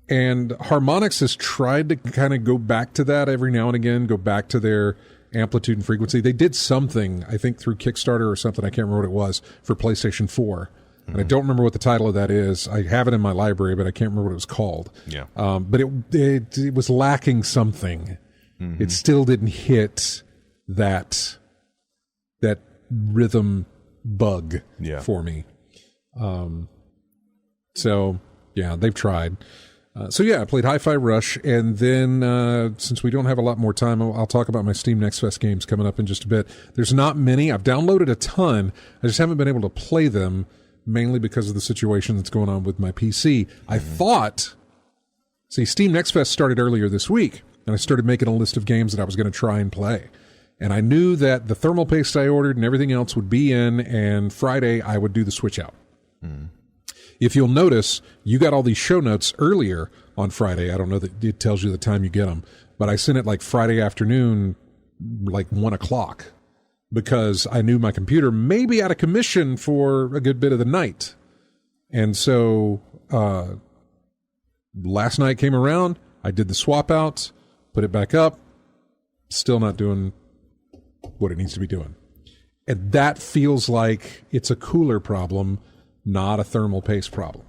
Harmonix has tried to kind of go back to that every now and again, go back to their Amplitude and Frequency. They did something, I think through Kickstarter or something, I can't remember what it was, for PlayStation 4. And I don't remember what the title of that is. I have it in my library, but I can't remember what it was called. Yeah. But it was lacking something. It still didn't hit that rhythm bug for me. So yeah, they've tried. I played Hi-Fi Rush, and then since we don't have a lot more time, I'll talk about my Steam Next Fest games coming up in just a bit. There's not many. I've downloaded a ton. I just haven't been able to play them, mainly because of the situation that's going on with my PC. I thought, Steam Next Fest started earlier this week, and I started making a list of games that I was going to try and play. And I knew that the thermal paste I ordered and everything else would be in, and Friday I would do the switch out. If you'll notice, you got all these show notes earlier on Friday. I don't know that it tells you the time you get them, but I sent it like Friday afternoon, like 1 o'clock, because I knew my computer may be out of commission for a good bit of the night. And so last night came around, I did the swap out, put it back up, still not doing what it needs to be doing. And that feels like it's a cooler problem, not a thermal paste problem.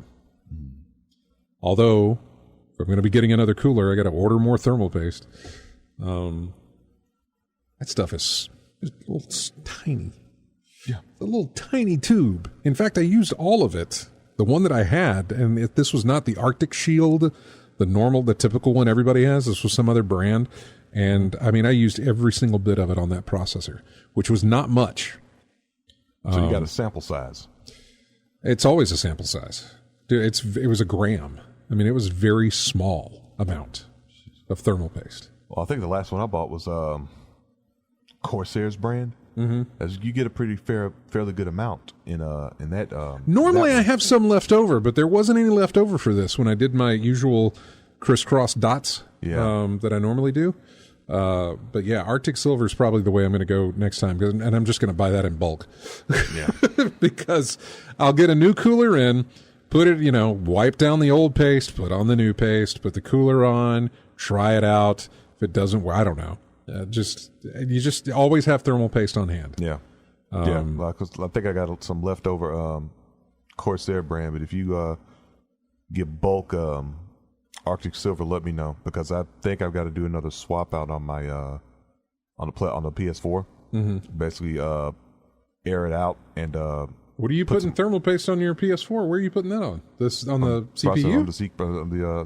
Although, if I'm going to be getting another cooler, I got to order more thermal paste. That stuff is a little tiny. Yeah. It's a little tiny tube. In fact, I used all of it. The one that I had, and this was not the Arctic Shield, the typical one everybody has. This was some other brand. And, I used every single bit of it on that processor, which was not much. So you got a sample size. It's always a sample size. Dude, it was a gram. It was a very small amount of thermal paste. Well, I think the last one I bought was Corsair's brand. As you get a fairly good amount in that. Normally, I have some left over, but there wasn't any left over for this when I did my usual crisscross dots that I normally do. But yeah, Arctic Silver is probably the way I'm going to go next time, and I'm just going to buy that in bulk. Because I'll get a new cooler in, put it, wipe down the old paste, put on the new paste, put the cooler on, try it out. If it doesn't work, I don't know. You just always have thermal paste on hand. Yeah. Because I think I got some leftover Corsair brand, but if you get bulk Arctic Silver, let me know, because I think I've got to do another swap out on my on the PS4. Basically, air it out and. What are you putting thermal paste on your PS4? Where are you putting that on? This on the CPU?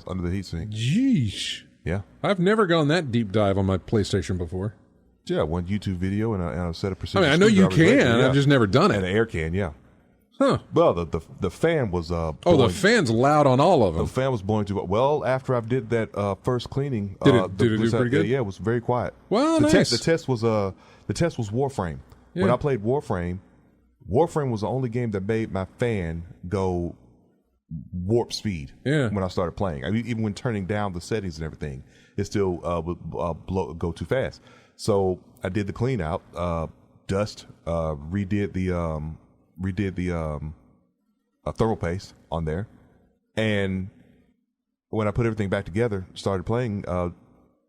Under the heatsink. Jeez. Yeah. I've never gone that deep dive on my PlayStation before. Yeah, one YouTube video and a set of precision. I know you can. I've just never done it. And an air can, yeah. Huh. Well, the fan was the fan's loud on all of them. The fan was blowing too well. After I did that first cleaning, did it do pretty good? Yeah, it was very quiet. Well, nice. The test was Warframe. Yeah. When I played Warframe was the only game that made my fan go warp speed. Yeah. When I started playing, even when turning down the settings and everything, it still would go too fast. So I did the clean out, dust, redid the thermal paste on there, and when I put everything back together, started playing,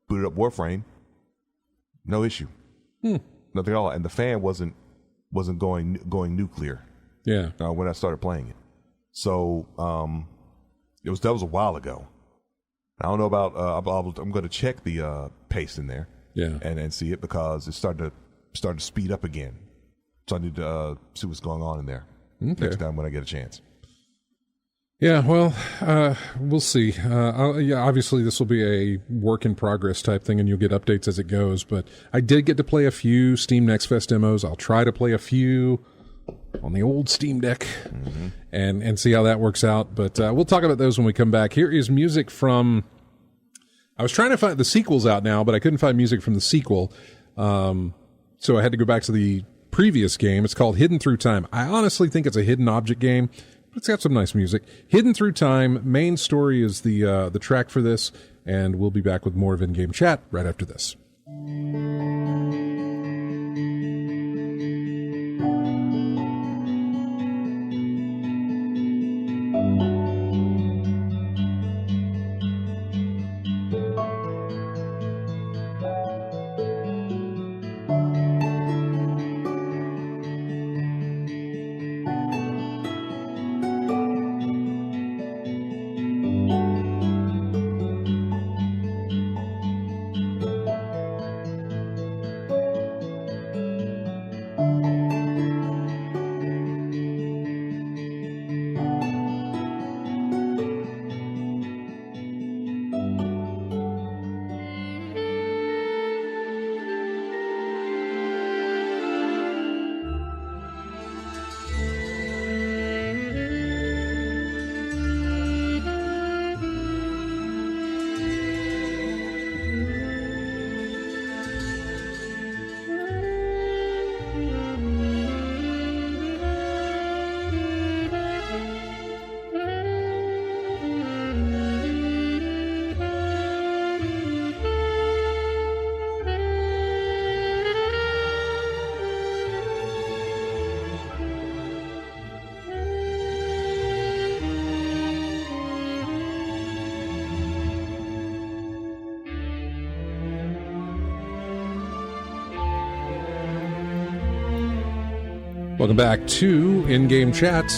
booted up Warframe, no issue. nothing at all, and the fan wasn't going nuclear. Yeah. When I started playing it, so that was a while ago. I don't know about. I'm going to check the pace in there. Yeah. And see it because it's starting to speed up again. So I need to see what's going on in there next time when I get a chance. Yeah, well, we'll see. Obviously this will be a work in progress type thing, and you'll get updates as it goes. But I did get to play a few Steam Next Fest demos. I'll try to play a few on the old Steam Deck and see how that works out. But we'll talk about those when we come back. Here is music from... I was trying to find... The sequel's out now, but I couldn't find music from the sequel. So I had to go back to the previous game. It's called Hidden Through Time. I honestly think it's a hidden object game. It's got some nice music. Hidden Through Time. Main Story is the track for this, and we'll be back with more of In-Game Chat right after this. Welcome back to In-Game Chat.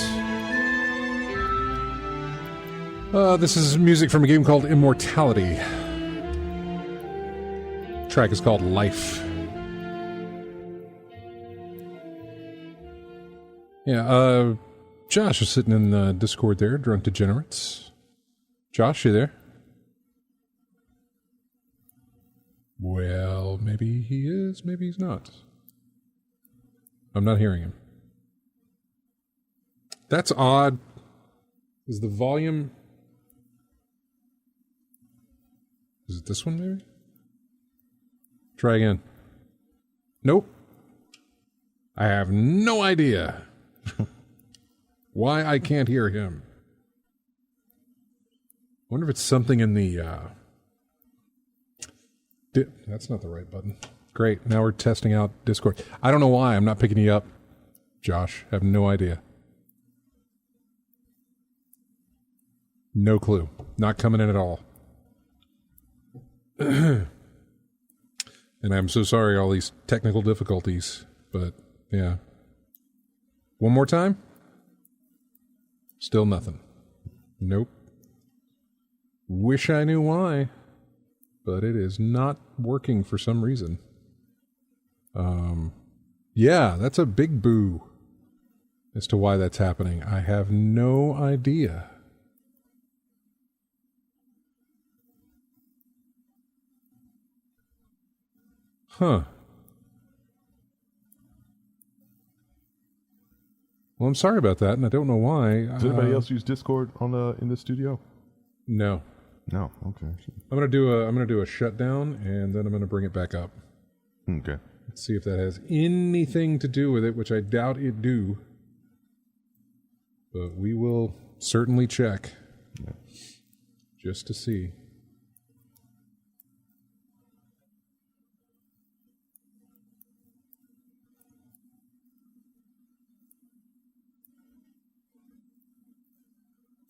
This is music from a game called Immortality. The track is called Life. Yeah, Josh is sitting in the Discord there, Drunk Degenerates. Josh, you there? Well, maybe he is, maybe he's not. I'm not hearing him. That's odd. Is the volume... Is it this one, maybe? Try again. Nope. I have no idea why I can't hear him. Wonder if it's something in the... That's not the right button. Great. Now we're testing out Discord. I don't know why I'm not picking you up, Josh. I have no idea. No clue. Not coming in at all. And I'm so sorry, all these technical difficulties. But, yeah. One more time? Still nothing. Nope. Wish I knew why. But it is not working for some reason. Yeah, that's a big boo as to why that's happening. I have no idea. Huh. Well, I'm sorry about that, and I don't know why. Does anybody else use Discord in the studio? No. No. Okay. I'm gonna do a shutdown, and then I'm gonna bring it back up. Okay. Let's see if that has anything to do with it, which I doubt it do. But we will certainly check. Yeah. Just to see.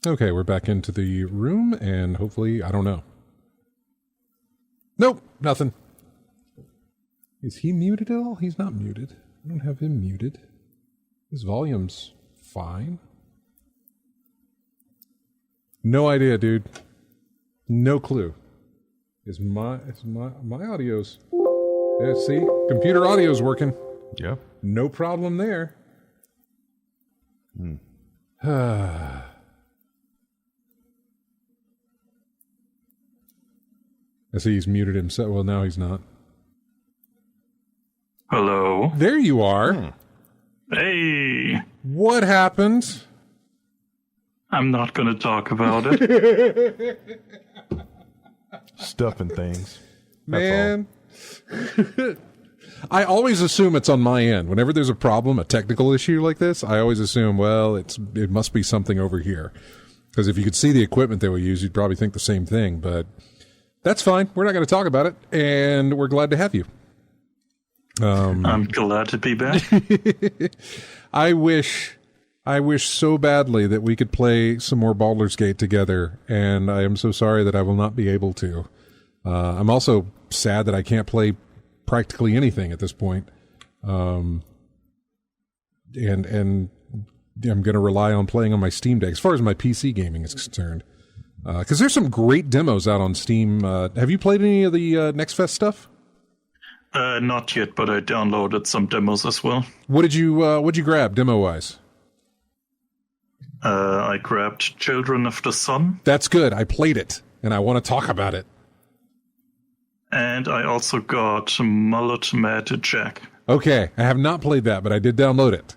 Okay, we're back into the room, and hopefully, I don't know. Nope, nothing. Is he muted at all? He's not muted. I don't have him muted. His volume's fine. No idea, dude. No clue. Is my audio's... Yeah, see? Computer audio's working. Yeah. No problem there. I see he's muted himself. Well, now he's not. Hello. There you are. Hey. What happened? I'm not going to talk about it. Stuffing things. Man. I always assume it's on my end. Whenever there's a problem, a technical issue like this, I always assume, well, it must be something over here. Because if you could see the equipment they will use, you'd probably think the same thing. But that's fine. We're not going to talk about it, and we're glad to have you. I'm glad to be back. I wish so badly that we could play some more Baldur's Gate together, and I am so sorry that I will not be able to. I'm also sad that I can't play practically anything at this point. And I'm going to rely on playing on my Steam Deck as far as my PC gaming is concerned. Because there's some great demos out on Steam. Have you played any of the Next Fest stuff? Not yet, but I downloaded some demos as well. What'd you grab demo-wise? I grabbed Children of the Sun. That's good. I played it, and I want to talk about it. And I also got Mullet Mad Jack. Okay, I have not played that, but I did download it.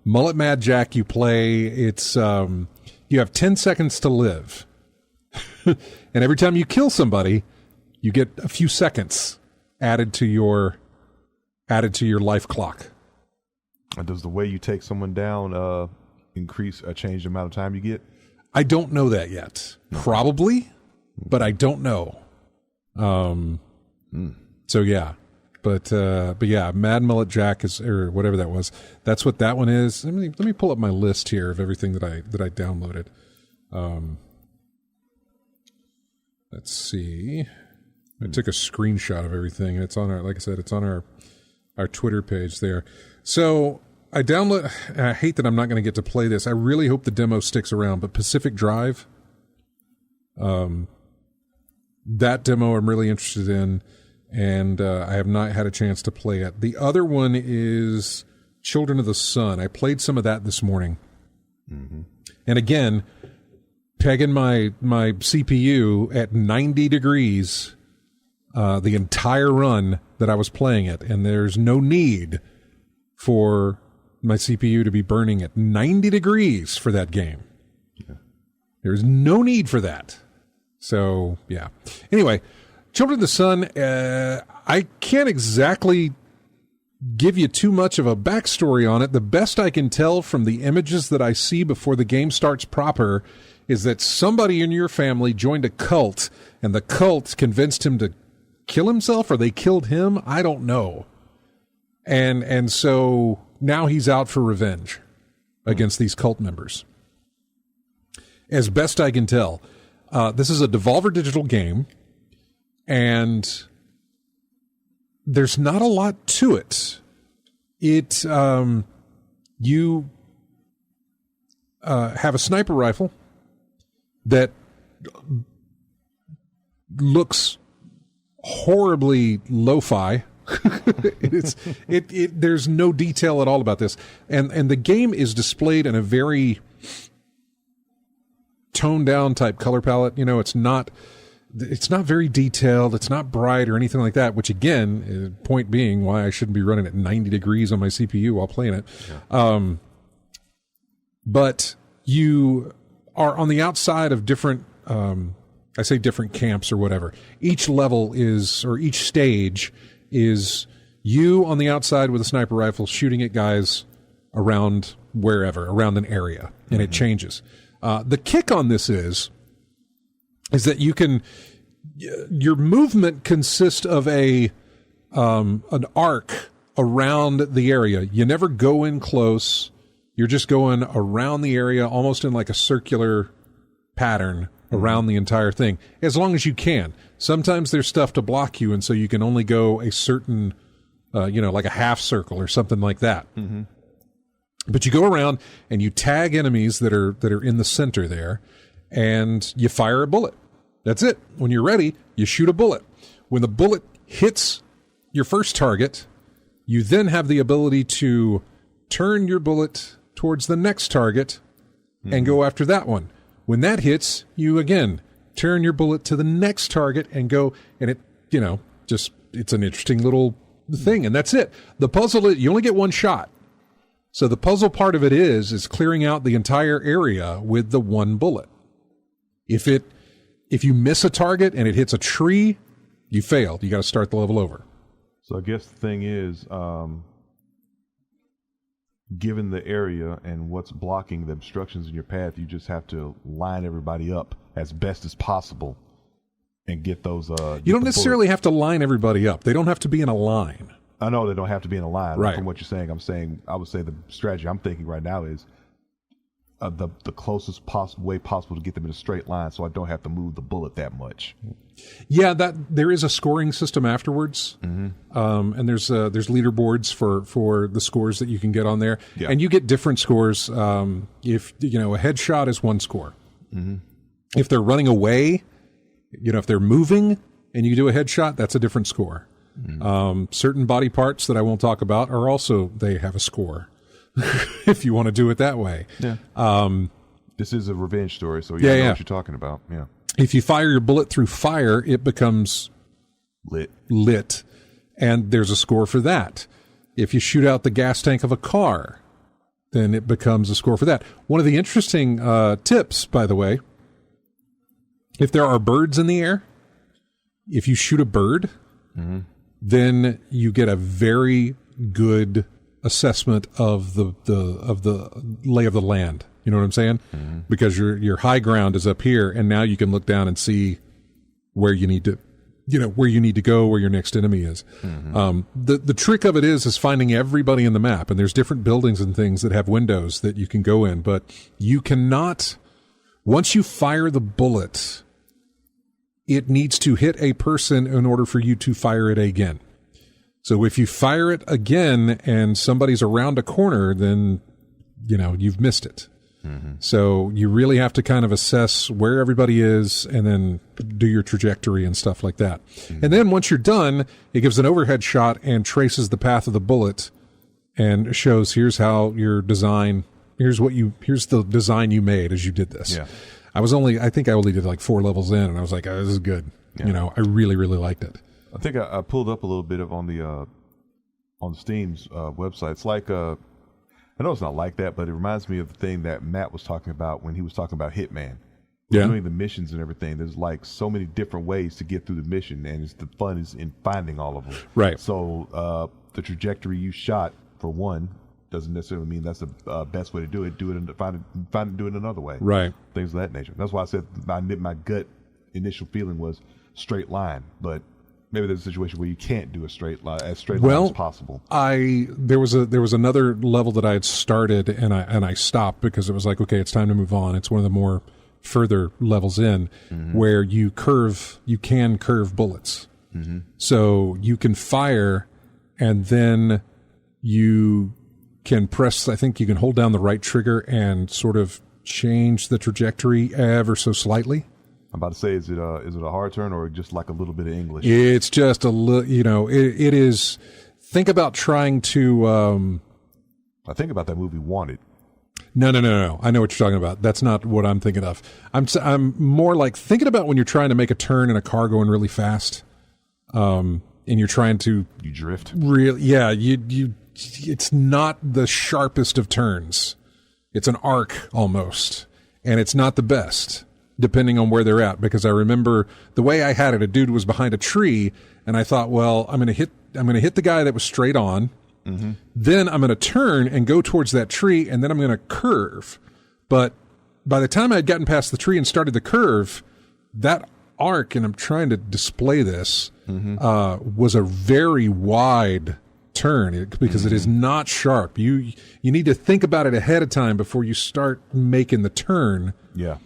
Mullet Mad Jack, you play, it's, you have 10 seconds to live. And every time you kill somebody, you get a few seconds added to your life clock. And does the way you take someone down change the amount of time you get? I don't know that yet. Probably, but I don't know. So yeah, but yeah, Mad Mullet Jack is, or whatever that was. That's what that one is. Let me pull up my list here of everything that I downloaded. Let's see. I took a screenshot of everything, and it's on our, like I said, it's on our Twitter page there. So I hate that I'm not going to get to play this. I really hope the demo sticks around, but Pacific Drive, that demo I'm really interested in, and I have not had a chance to play it. The other one is Children of the Sun. I played some of that this morning. Mm-hmm. And again, pegging my CPU at 90 degrees the entire run that I was playing it, and there's no need for my CPU to be burning at 90 degrees for that game. Yeah. There's no need for that. So, yeah. Anyway, Children of the Sun, I can't exactly give you too much of a backstory on it. The best I can tell from the images that I see before the game starts proper is that somebody in your family joined a cult, and the cult convinced him to kill himself, or they killed him. I don't know. And so now he's out for revenge against these cult members. As best I can tell. This is a Devolver Digital game, and there's not a lot to it. You have a sniper rifle that looks horribly lo-fi. There's no detail at all about this, and the game is displayed in a very toned down type color palette. You know, it's not very detailed. It's not bright or anything like that, which again, point being why I shouldn't be running at 90 degrees on my CPU while playing it. Yeah. But you are on the outside of different, I say different camps or whatever. Each level is, or each stage is you on the outside with a sniper rifle shooting at guys around wherever, around an area, and it changes. The kick on this is that you can, your movement consists of an arc around the area. You never go in close. You're just going around the area, almost in like a circular pattern around the entire thing, as long as you can. Sometimes there's stuff to block you, and so you can only go a certain, like a half circle or something like that. Mm-hmm. But you go around and you tag enemies that are in the center there, and you fire a bullet. That's it. When you're ready, you shoot a bullet. When the bullet hits your first target, you then have the ability to turn your bullet towards the next target and go after that one. When that hits, you again turn your bullet to the next target and go, and it, it's an interesting little thing, and that's it. The puzzle, you only get one shot. So the puzzle part of it is clearing out the entire area with the one bullet. If you miss a target and it hits a tree, you failed. You got to start the level over. So I guess the thing is, given the area and what's blocking the obstructions in your path, you just have to line everybody up as best as possible and get those. You don't necessarily have to line everybody up. They don't have to be in a line. I know they don't have to be in a line. Right. From what you're saying, I would say the strategy I'm thinking right now is the closest way possible to get them in a straight line, so I don't have to move the bullet that much. Yeah, there is a scoring system afterwards, and there's leaderboards for the scores that you can get on there, and you get different scores. If a headshot is one score, if they're running away, if they're moving and you do a headshot, that's a different score. Certain body parts that I won't talk about are also, they have a score. If you want to do it that way. Yeah. This is a revenge story, so you know what you're talking about. Yeah. If you fire your bullet through fire, it becomes lit, and there's a score for that. If you shoot out the gas tank of a car, then it becomes a score for that. One of the interesting tips, by the way, if there are birds in the air, if you shoot a bird, then you get a very good assessment of the lay of the land. You know what I'm saying? Because your high ground is up here, and now you can look down and see where you need to, where you need to go, where your next enemy is. The trick of it is finding everybody in the map, and there's different buildings and things that have windows that you can go in, but you cannot, once you fire the bullet, it needs to hit a person in order for you to fire it again. So if you fire it again and somebody's around a corner, then, you've missed it. So you really have to kind of assess where everybody is and then do your trajectory and stuff like that. And then once you're done, it gives an overhead shot and traces the path of the bullet and shows here's how your design, here's the design you made as you did this. Yeah. I think I only did like 4 levels in, and I was like, oh, this is good. Yeah. I really, really liked it. I think I pulled up a little bit of on Steam's website. It's like I know it's not like that, but it reminds me of the thing that Matt was talking about when he was talking about Hitman. Doing the missions and everything. There's like so many different ways to get through the mission, and the fun is in finding all of them. Right. So the trajectory you shot for one doesn't necessarily mean that's the best way to do it. Do it another way. Right. Things of that nature. That's why I said my gut initial feeling was straight line, but maybe there's a situation where you can't do a straight line as possible. There was another level that I had started and I stopped because it was like, okay, it's time to move on. It's one of the more further levels in where you can curve bullets. So you can fire and then you can press, I think you can hold down the right trigger and sort of change the trajectory ever so slightly. I'm about to say, is it a hard turn or just like a little bit of English? It's just a little, it is, think about trying to, I think about that movie Wanted. No. I know what you're talking about. That's not what I'm thinking of. I'm more like thinking about when you're trying to make a turn in a car going really fast, and you're trying to. You drift? It's not the sharpest of turns. It's an arc almost, and it's not the best. Depending on where they're at, because I remember the way I had it, a dude was behind a tree, and I thought, well, I'm going to hit the guy that was straight on. Then I'm going to turn and go towards that tree, and then I'm going to curve. But by the time I had gotten past the tree and started the curve, that arc, and I'm trying to display this, was a very wide turn because it is not sharp. You need to think about it ahead of time before you start making the turn. Yeah.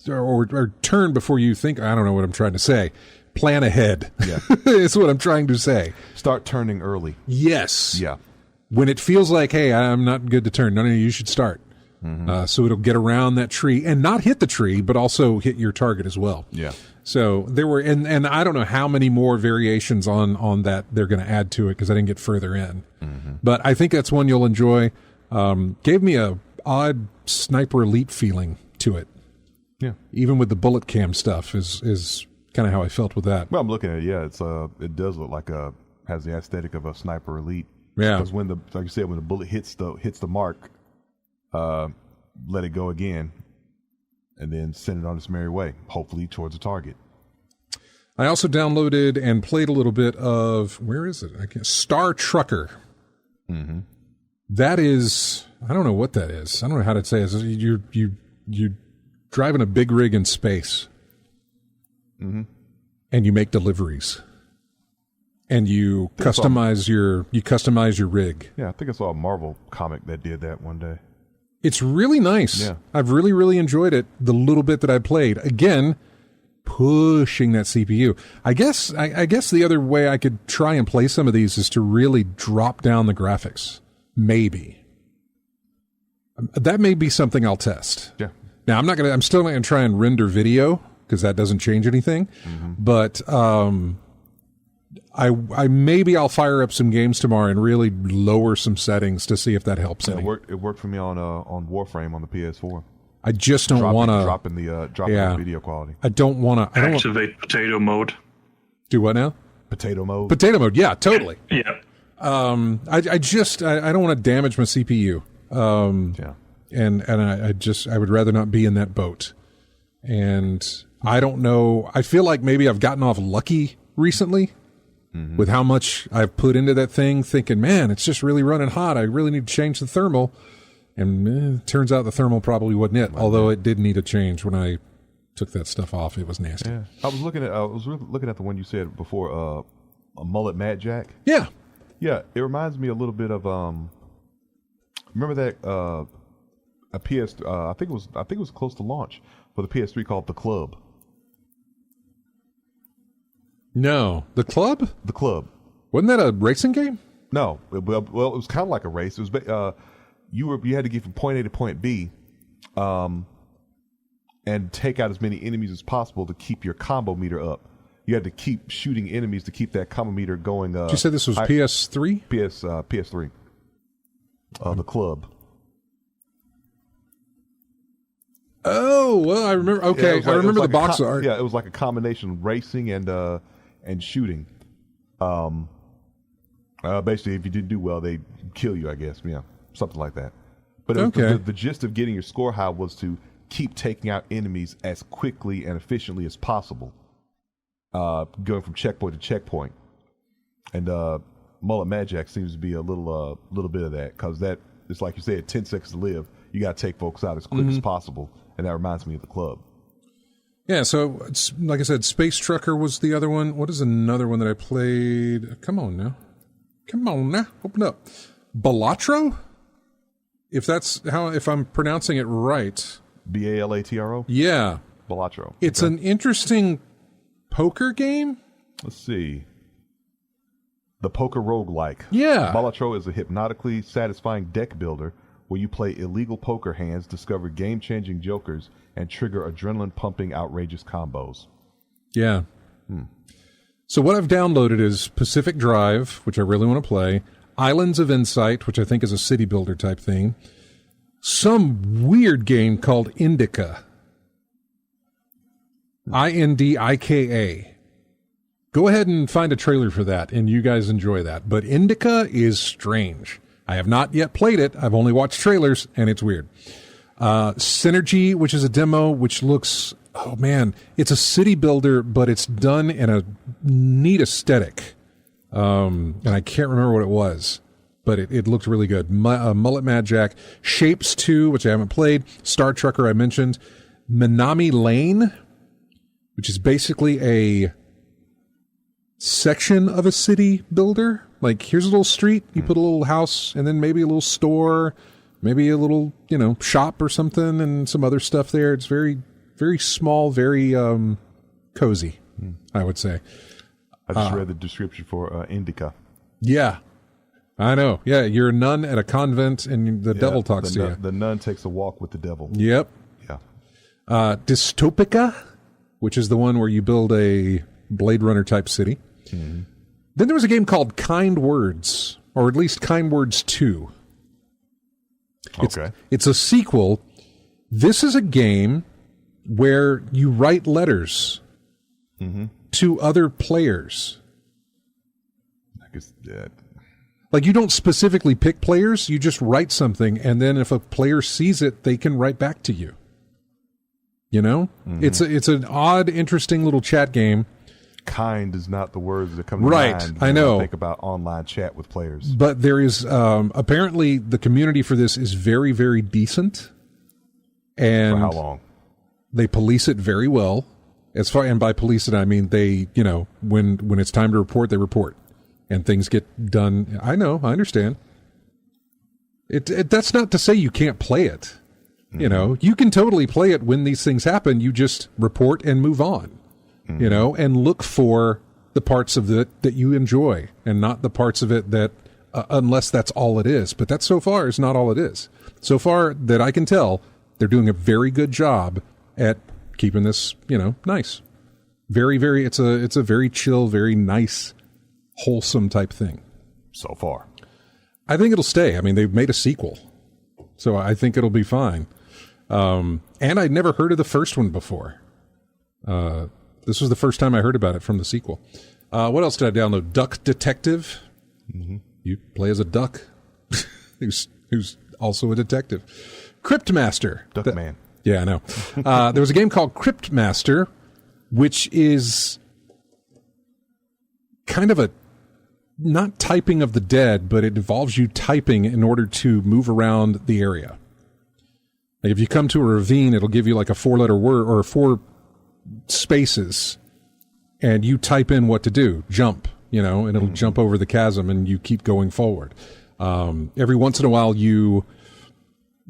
or turn before you think. I don't know what I'm trying to say. Plan ahead. Yeah. Is what I'm trying to say. Start turning early. Yes. Yeah. When it feels like, hey, I'm not good to turn, no, you should start. So it'll get around that tree and not hit the tree, but also hit your target as well. Yeah. So there were, and I don't know how many more variations on that they're going to add to it because I didn't get further in. But I think that's one you'll enjoy. Gave me a odd Sniper Elite feeling to it. Yeah. Even with the bullet cam stuff is kind of how I felt with that. Well, I'm looking at it. Yeah, it does look like has the aesthetic of a Sniper Elite. Yeah. Because like you said, when the bullet hits the mark, let it go again, and then send it on its merry way, hopefully towards the target. I also downloaded and played a little bit of, where is it? Star Trucker. That is, I don't know what that is. I don't know how to say it. You're driving a big rig in space, and you make deliveries, and you customize your rig. Yeah, I think I saw a Marvel comic that did that one day. It's really nice. Yeah. I've really, really enjoyed it. The little bit that I played, again, pushing that CPU. I guess the other way I could try and play some of these is to really drop down the graphics. Maybe. That may be something I'll test. Yeah. Now I'm still not gonna try and render video because that doesn't change anything. But I'll fire up some games tomorrow and really lower some settings to see if that helps any. It worked for me on Warframe on the PS4. I just don't want to dropping the video quality. I don't want to Activate potato mode. Do what now? Potato mode. Potato mode. Yeah, totally. Yeah. I don't want to damage my CPU. Yeah. And I would rather not be in that boat. And I don't know. I feel like maybe I've gotten off lucky recently with how much I've put into that thing, thinking, man, it's just really running hot. I really need to change the thermal. And turns out the thermal probably wasn't it, although it did need a change when I took that stuff off. It was nasty. Yeah. I was looking at the one you said before, a mullet Mad Jack. Yeah. Yeah, it reminds me a little bit of remember that a PS I think it was close to launch for the PS3 called The Club. No, The Club? The Club. Wasn't that a racing game? No, well, it was kind of like a race. It was you had to get from point A to point B, and take out as many enemies as possible to keep your combo meter up. You had to keep shooting enemies to keep that combo meter going. Did you say this was PS3? PS3. The Club. Oh, well, I remember. Okay, I remember the box art. Yeah, it was like a combination of racing and shooting. Basically, if you didn't do well, they'd kill you, I guess. Yeah, something like that. But the gist of getting your score high was to keep taking out enemies as quickly and efficiently as possible, going from checkpoint to checkpoint. And Mullet Mad Jack seems to be a little bit of that, because that it's like you said, 10 seconds to live. You got to take folks out as quick as possible, and that reminds me of The Club. Yeah, so it's, like I said, Space Trucker was the other one. What is another one that I played? Come on now, open up. Balatro, if I'm pronouncing it right. Balatro. Yeah, Balatro. It's an interesting poker game. Let's see. The poker roguelike. Yeah. Balatro is a hypnotically satisfying deck builder where you play illegal poker hands, discover game-changing jokers, and trigger adrenaline-pumping outrageous combos. Yeah. So what I've downloaded is Pacific Drive, which I really want to play, Islands of Insight, which I think is a city builder type thing, some weird game called Indica. Indika. Go ahead and find a trailer for that, and you guys enjoy that. But Indica is strange. I have not yet played it. I've only watched trailers, and it's weird. Synergy, which is a demo, which looks, oh man, it's a city builder, but it's done in a neat aesthetic. And I can't remember what it was, but it looked really good. Mullet Mad Jack, Shapes 2, which I haven't played, Star Trucker I mentioned, Minami Lane, which is basically a section of a city builder. Like, here's a little street, you put a little house, and then maybe a little store, maybe a little, shop or something, and some other stuff there. It's very very small, very cozy, I would say. I just read the description for Indica. Yeah, I know. Yeah, you're a nun at a convent, and the devil talks to you. The nun takes a walk with the devil. Yep. Yeah. Dystopica, which is the one where you build a Blade Runner type city. Mm-hmm. Then there was a game called Kind Words, or at least Kind Words 2. Okay. It's a sequel. This is a game where you write letters to other players. I guess that. Like, you don't specifically pick players, you just write something, and then if a player sees it, they can write back to you. You know? Mm-hmm. It's an odd, interesting little chat game. Kind is not the words that come to mind. I know. When I think about online chat with players. But there is, apparently, the community for this is very, very decent. And for how long? They police it very well. And by police it, I mean they, when it's time to report, they report. And things get done. I know, I understand. That's not to say you can't play it. Mm-hmm. You can totally play it when these things happen. You just report and move on. Mm-hmm. And look for the parts of it that you enjoy, and not the parts of it that, unless that's all it is. But that so far is not all it is. So far that I can tell, they're doing a very good job at keeping this, nice. Very, very. It's a very chill, very nice, wholesome type thing. So far, I think it'll stay. I mean, they've made a sequel, so I think it'll be fine. And I'd never heard of the first one before. This was the first time I heard about it from the sequel. What else did I download? Duck Detective. Mm-hmm. You play as a duck who's also a detective. Cryptmaster. Duckman. Yeah, I know. There was a game called Cryptmaster, which is kind of a not typing of the dead, but it involves you typing in order to move around the area. Like if you come to a ravine, it'll give you like a 4-letter word or 4 spaces, and you type in what to do. Jump, and it'll jump over the chasm, and you keep going forward. Every once in a while, you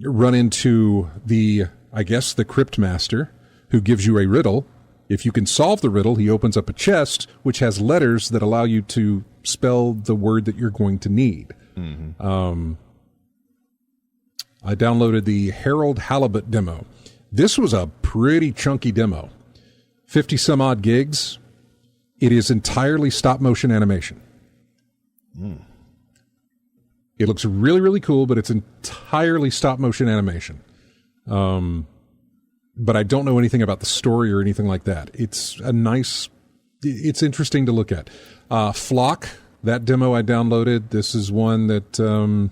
run into the Cryptmaster, who gives you a riddle. If you can solve the riddle, he opens up a chest which has letters that allow you to spell the word that you're going to need. Mm-hmm. I downloaded the Harold Halibut demo. This was a pretty chunky demo. 50 some odd gigs. It is entirely stop motion animation. It looks really, really cool, but it's entirely stop motion animation. But I don't know anything about the story or anything like that. It's interesting to look at. Flock, that demo I downloaded. This is one that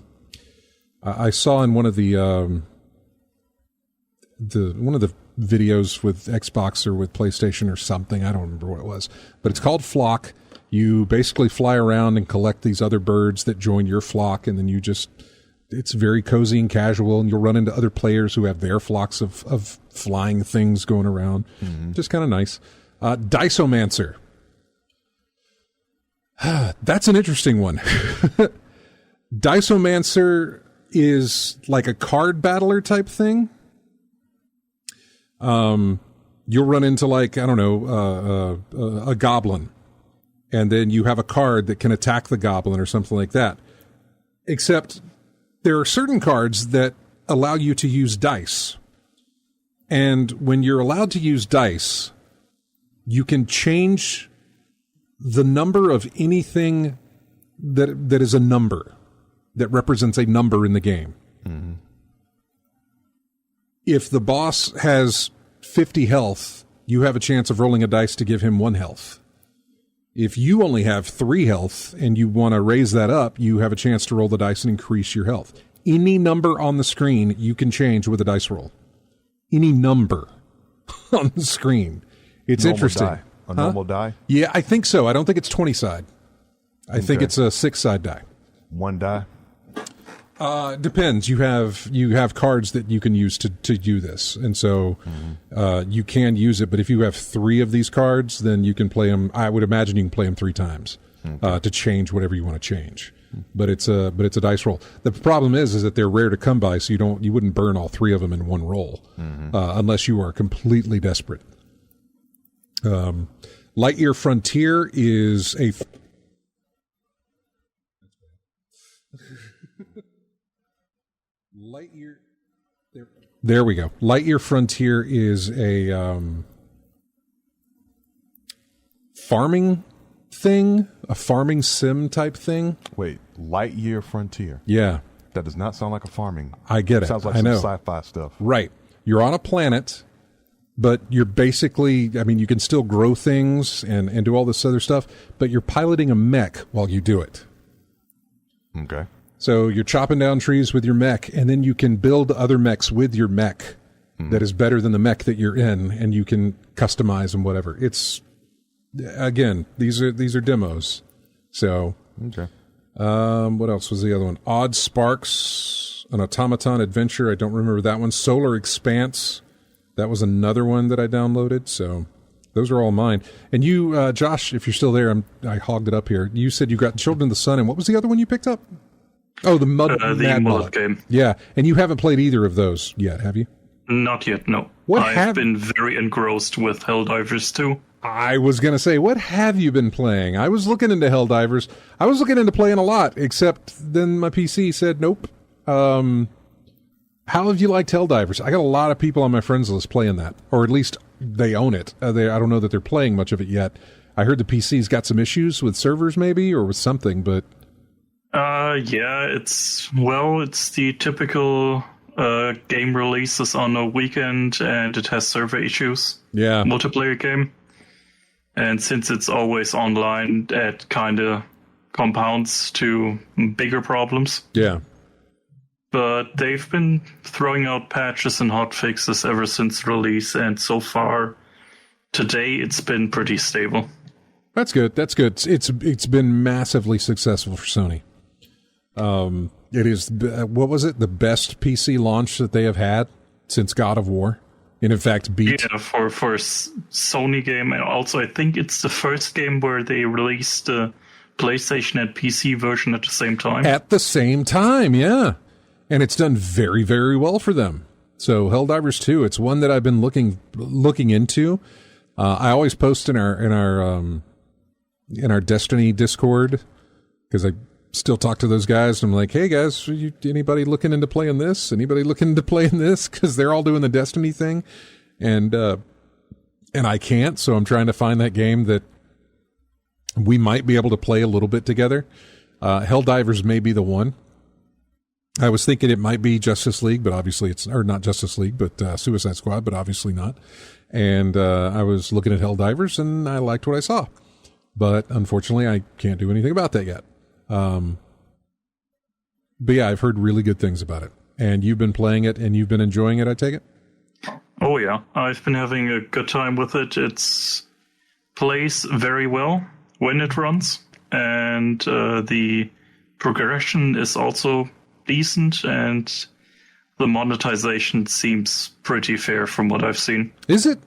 I saw in one of the videos with Xbox or with PlayStation or something. I don't remember what it was, but it's called Flock. You basically fly around and collect these other birds that join your flock, and then it's very cozy and casual, and you'll run into other players who have their flocks of flying things going around. Mm-hmm. Just kind of nice. Diceomancer. That's an interesting one. Diceomancer is like a card battler type thing. You'll run into a goblin, and then you have a card that can attack the goblin or something like that. Except there are certain cards that allow you to use dice. And when you're allowed to use dice, you can change the number of anything that is a number, that represents a number in the game. Mm-hmm. If the boss has 50 health, you have a chance of rolling a dice to give him 1 health. If you only have 3 health and you want to raise that up, you have a chance to roll the dice and increase your health. Any number on the screen you can change with a dice roll. Any number on the screen. It's normal interesting. Die. A normal die? Yeah, I think so. I don't think it's 20-side. I think it's a 6-side die. 1 die? Depends. You have cards that you can use to do this, and so you can use it. But if you have 3 of these cards, then you can play them. I would imagine you can play them 3 times to change whatever you want to change. but it's a dice roll. The problem is that they're rare to come by, so you wouldn't burn all 3 of them in one roll, unless you are completely desperate. Lightyear Frontier is a Lightyear. There we go. Lightyear Frontier is a farming thing, a farming sim type thing. Wait, Lightyear Frontier. Yeah. That does not sound like a farming. I get it. Sounds like I some know. sci-fi stuff. Right. You're on a planet, but you're basically, I mean, you can still grow things and do all this other stuff, but you're piloting a mech while you do it. Okay. So you're chopping down trees with your mech, and then you can build other mechs with your mech that is better than the mech that you're in, and you can customize and whatever. It's, again, these are demos. So, Okay. what else was the other one? Odd Sparks, an Automaton Adventure. I don't remember that one. Solar Expanse. That was another one that I downloaded. So those are all mine. And you, Josh, if you're still there, I hogged it up here. You said you got Children of the Sun, and what was the other one you picked up? Oh, the Mad Mullet game. Yeah, and you haven't played either of those yet, have you? Not yet, no. What I've been very engrossed with Helldivers 2. I was going to say, what have you been playing? I was looking into Helldivers. I was looking into playing a lot, except then my PC said, nope. How have you liked Helldivers? I got a lot of people on my friends list playing that, or at least they own it. I don't know that they're playing much of it yet. I heard the PC's got some issues with servers maybe, or with something, but... Yeah, it's the typical game releases on a weekend, and it has server issues. Yeah. Multiplayer game. And since it's always online, that kind of compounds to bigger problems. Yeah. But they've been throwing out patches and hotfixes ever since release, and so far, today, it's been pretty stable. That's good. That's good. It's been massively successful for Sony. It is, what was it? The best PC launch that they have had since God of War. And in fact, beat. Yeah, for Sony game. And also, I think it's the first game where they released the PlayStation and PC version at the same time. At the same time, yeah. And it's done very, very well for them. So Helldivers 2, it's one that I've been looking into. I always post in our Destiny Discord, because I still talk to those guys, and I'm like, hey guys, anybody looking into playing this? Anybody looking into playing this? Because they're all doing the Destiny thing, and I can't, so I'm trying to find that game that we might be able to play a little bit together. Helldivers may be the one. I was thinking it might be Justice League, but obviously it's, or not Justice League, but Suicide Squad, but obviously not. And I was looking at Helldivers, and I liked what I saw. But unfortunately, I can't do anything about that yet. But yeah, I've heard really good things about it. And you've been playing it, and you've been enjoying it, I take it? Oh yeah, I've been having a good time with it. It's plays very well when it runs, and the progression is also decent, and the monetization seems pretty fair from what I've seen. Is it?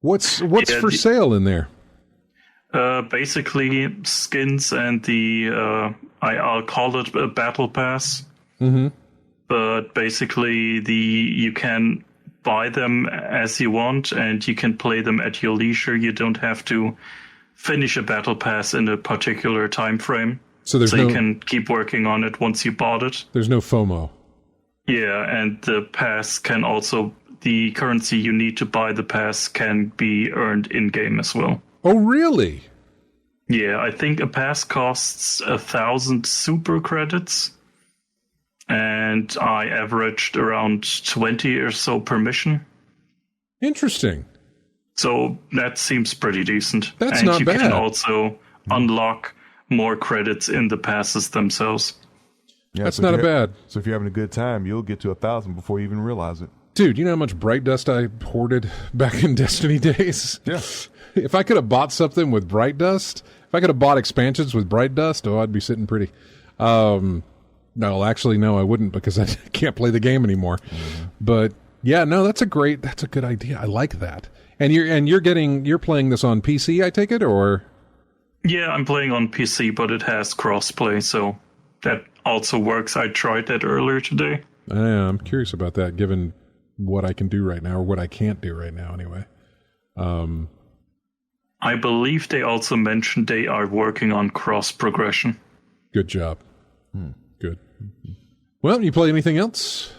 What's for sale in there? Basically skins and the I'll call it a battle pass. Mm-hmm. But basically you can buy them as you want, and you can play them at your leisure. You don't have to finish a battle pass in a particular time frame. So you can keep working on it once you bought it. There's no FOMO. Yeah, and the pass can also, the currency you need to buy the pass can be earned in-game as well. Oh, really? Yeah, I think a pass costs 1,000 super credits, and I averaged around 20 or so per mission. Interesting. So that seems pretty decent. That's not bad. And you can also unlock more credits in the passes themselves. Yeah, that's not bad. So if you're having a good time, you'll get to 1,000 before you even realize it. Dude, you know how much Bright Dust I hoarded back in Destiny days? Yeah. If I could have bought something with Bright Dust, if I could have bought expansions with Bright Dust, I'd be sitting pretty. No, actually, no, I wouldn't, because I can't play the game anymore. Mm-hmm. But yeah, no, that's a good idea. I like that. And you're playing this on PC, I take it, or? Yeah, I'm playing on PC, but it has crossplay, so that also works. I tried that earlier today. I'm curious about that, given what I can do right now, or what I can't do right now, anyway. I believe they also mentioned they are working on cross progression. Good job. Good. Well, you play anything else?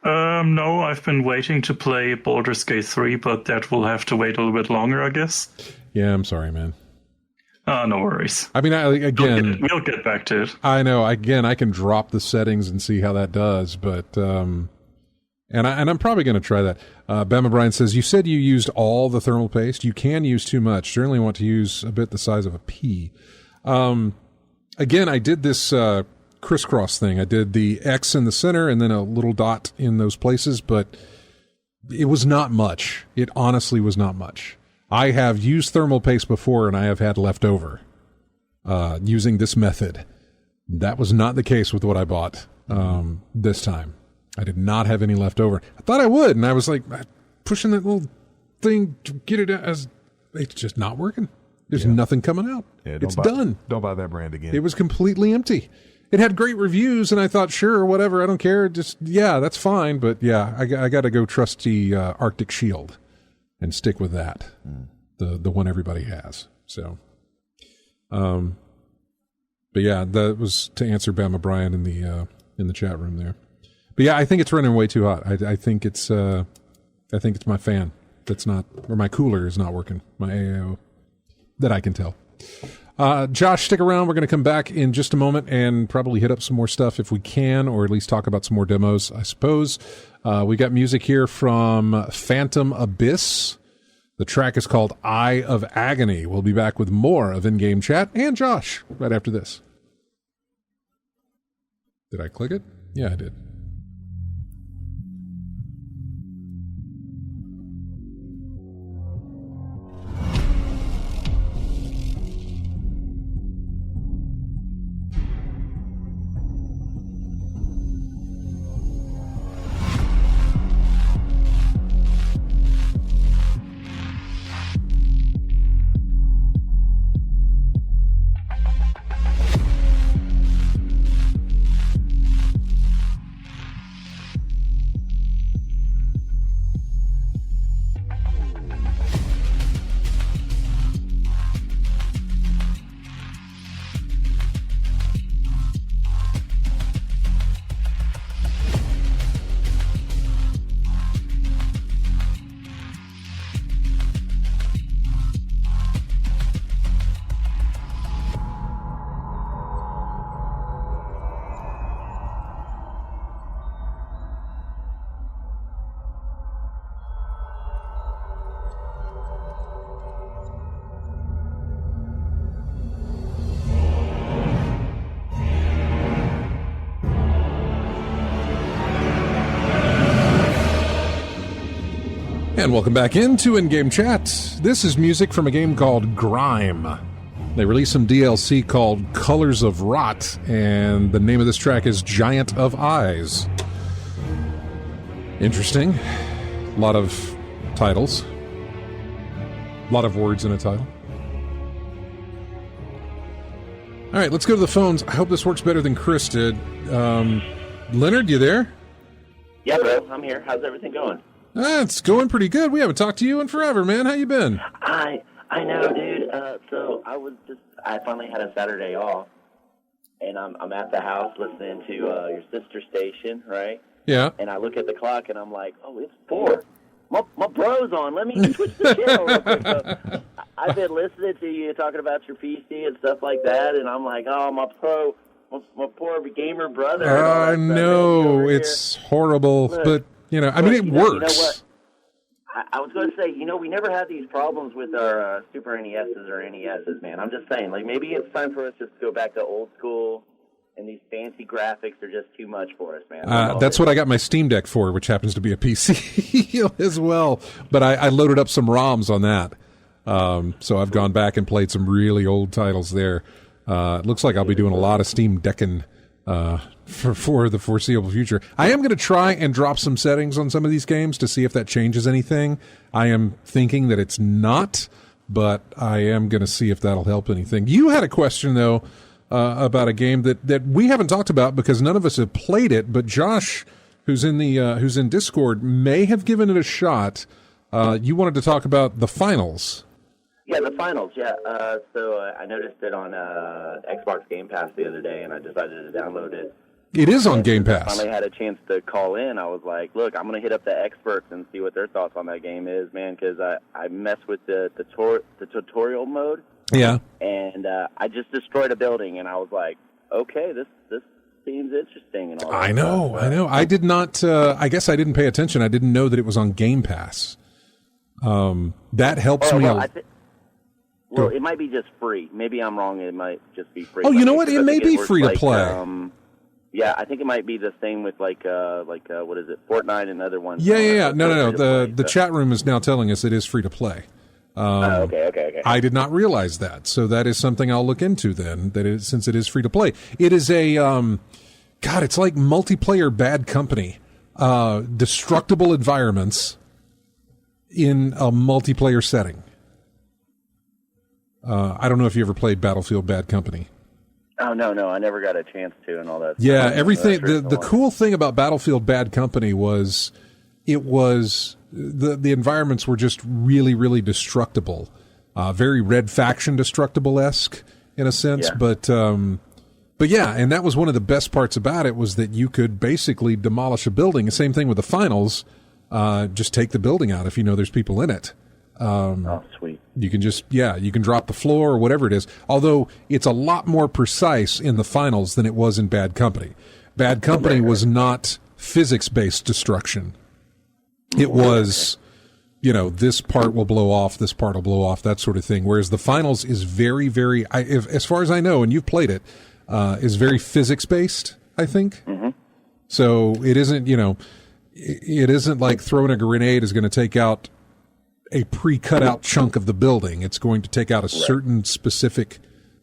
No, I've been waiting to play Baldur's Gate 3, but that will have to wait a little bit longer, I guess. Yeah, I'm sorry, man. No worries. I mean, We'll get back to it. I know. Again, I can drop the settings and see how that does, but and I'm probably going to try that. Bama Bryan says, you said you used all the thermal paste. You can use too much. Certainly want to use a bit the size of a pea. Again, I did this crisscross thing. I did the X in the center and then a little dot in those places, but it was not much. It honestly was not much. I have used thermal paste before, and I have had leftover using this method. That was not the case with what I bought this time. I did not have any left over. I thought I would, and I was like pushing that little thing to get it as it's just not working. There's nothing coming out. Yeah, it's done. Don't buy that brand again. It was completely empty. It had great reviews, and I thought, sure, whatever, I don't care. Just, yeah, that's fine. But yeah, I got to go trusty Arctic Shield and stick with that, the one everybody has. So, but yeah, that was to answer Bama Bryan in the chat room there. But yeah, I think it's running way too hot. I think it's my fan that's not, or my cooler is not working. My AIO, that I can tell. Josh, stick around. We're going to come back in just a moment and probably hit up some more stuff if we can, or at least talk about some more demos, I suppose. We got music here from Phantom Abyss. The track is called Eye of Agony. We'll be back with more of In-Game Chat and Josh right after this. Did I click it? Yeah, I did. And welcome back into In-Game Chat. This is music from a game called Grime. They released some DLC called Colors of Rot, and the name of this track is Giant of Eyes. Interesting. A lot of titles. A lot of words in a title. All right, let's go to the phones. I hope this works better than Chris did. Leonard, you there? Yeah, bro, I'm here. How's everything going? It's going pretty good. We haven't talked to you in forever, man. How you been? I know, dude. So I finally had a Saturday off, and I'm at the house listening to your sister station, right? Yeah. And I look at the clock, and I'm like, oh, it's 4. My bro's on. Let me switch the channel real quick. So I've been listening to you talking about your PC and stuff like that, and I'm like, oh, my poor gamer brother. I know. It's horrible, but... You know, I mean, it works. You know what? I was going to say, we never had these problems with our Super NESs or NESs, man. I'm just saying, like, maybe it's time for us just to go back to old school, and these fancy graphics are just too much for us, man. That's what I got my Steam Deck for, which happens to be a PC as well. But I loaded up some ROMs on that. So I've gone back and played some really old titles there. It looks like I'll be doing a lot of Steam Decking for the foreseeable future. I am going to try and drop some settings on some of these games to see if that changes anything. I am thinking that it's not, but I am going to see if that'll help anything. You had a question, though, about a game that we haven't talked about because none of us have played it, but Josh, who's in Discord, may have given it a shot. You wanted to talk about the finals. Yeah, the finals, yeah. So I noticed it on Xbox Game Pass the other day, and I decided to download it. It is on Game Pass. I finally had a chance to call in. I was like, look, I'm going to hit up the experts and see what their thoughts on that game is, man, because I messed with the tutorial mode. Yeah. And I just destroyed a building, and I was like, okay, this seems interesting. And all that I know. I did not, I guess I didn't pay attention. I didn't know that it was on Game Pass. That helps me a Well, it might be just free. Maybe I'm wrong. It might just be free. Oh, you know what? It may be free to play. Yeah, I think it might be the same with what is it, Fortnite and other ones. Yeah. No. The chat room is now telling us it is free to play. Okay. I did not realize that, so that is something I'll look into then. Since it is free to play, it is a it's like multiplayer Bad Company, destructible environments in a multiplayer setting. I don't know if you ever played Battlefield Bad Company. Oh, no, I never got a chance to and all that. Yeah, everything. The cool thing about Battlefield Bad Company was the environments were just really, really destructible. Very Red Faction destructible-esque in a sense, yeah. But yeah, and that was one of the best parts about it was that you could basically demolish a building. The same thing with the finals. Just take the building out if you know there's people in it. Oh, sweet. You can you can drop the floor or whatever it is. Although it's a lot more precise in the finals than it was in Bad Company. Bad Company was not physics-based destruction. It was, this part will blow off, this part will blow off, that sort of thing. Whereas the finals is very, very, as far as I know, and you've played it, is very physics-based, I think. Mm-hmm. So it isn't, it isn't like throwing a grenade is going to take out a pre-cut out chunk of the building. It's going to take out a certain specific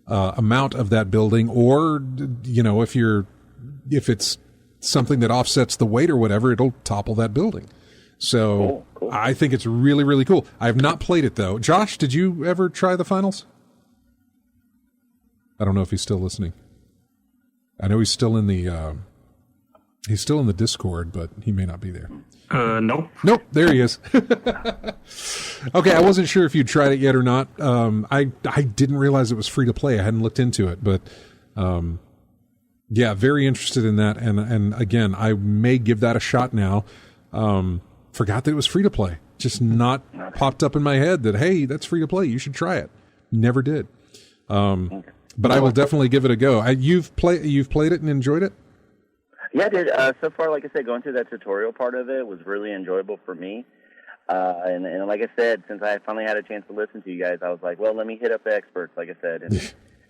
amount of that building, or if it's something that offsets the weight or whatever, it'll topple that building. So cool. I think it's really, really cool. I have not played it though. Josh, did you ever try the finals? I don't know if he's still listening. I know he's still in the Discord, but he may not be there. Nope. Nope, there he is. Okay, I wasn't sure if you'd tried it yet or not. I didn't realize it was free to play. I hadn't looked into it, but very interested in that. And again, I may give that a shot now. Forgot that it was free to play. Just not popped up in my head that, hey, that's free to play. You should try it. Never did. But I will definitely give it a go. You've played it and enjoyed it? Yeah, I did. So far, like I said, going through that tutorial part of it was really enjoyable for me. And like I said, since I finally had a chance to listen to you guys, I was like, well, let me hit up the experts, like I said.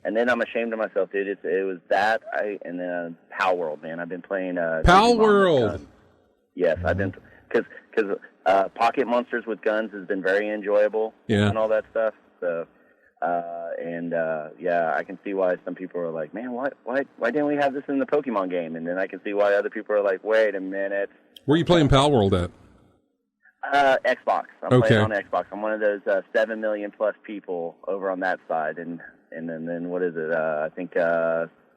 And then I'm ashamed of myself, dude. It was that, and then Pal World, man. I've been playing... Pal World! Yes, I've been... Because Pocket Monsters with Guns has been very enjoyable and all that stuff. So... I can see why some people are like, man, why didn't we have this in the Pokemon game? And then I can see why other people are like, wait a minute. Where are you playing Pal World at? Xbox. I'm playing on Xbox. I'm one of those 7 million plus people over on that side. And then what is it? I think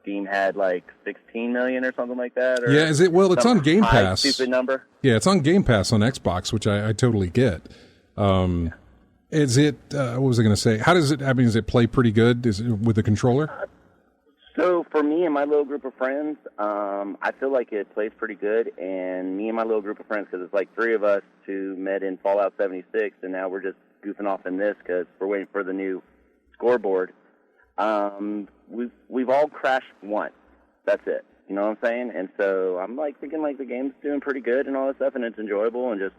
Steam had like 16 million or something like that. Or is it? Well, it's on Game Pass. Stupid number. Yeah, it's on Game Pass on Xbox, which I totally get. Is it, what was I going to say? How does it, does it play pretty good? Is it with the controller? So for me and my little group of friends, I feel like it plays pretty good. And me and my little group of friends, because it's like 3 of us who met in Fallout 76, and now we're just goofing off in this because we're waiting for the new scoreboard. We've all crashed once. That's it. You know what I'm saying? And so I'm like thinking like the game's doing pretty good and all that stuff, and it's enjoyable, and just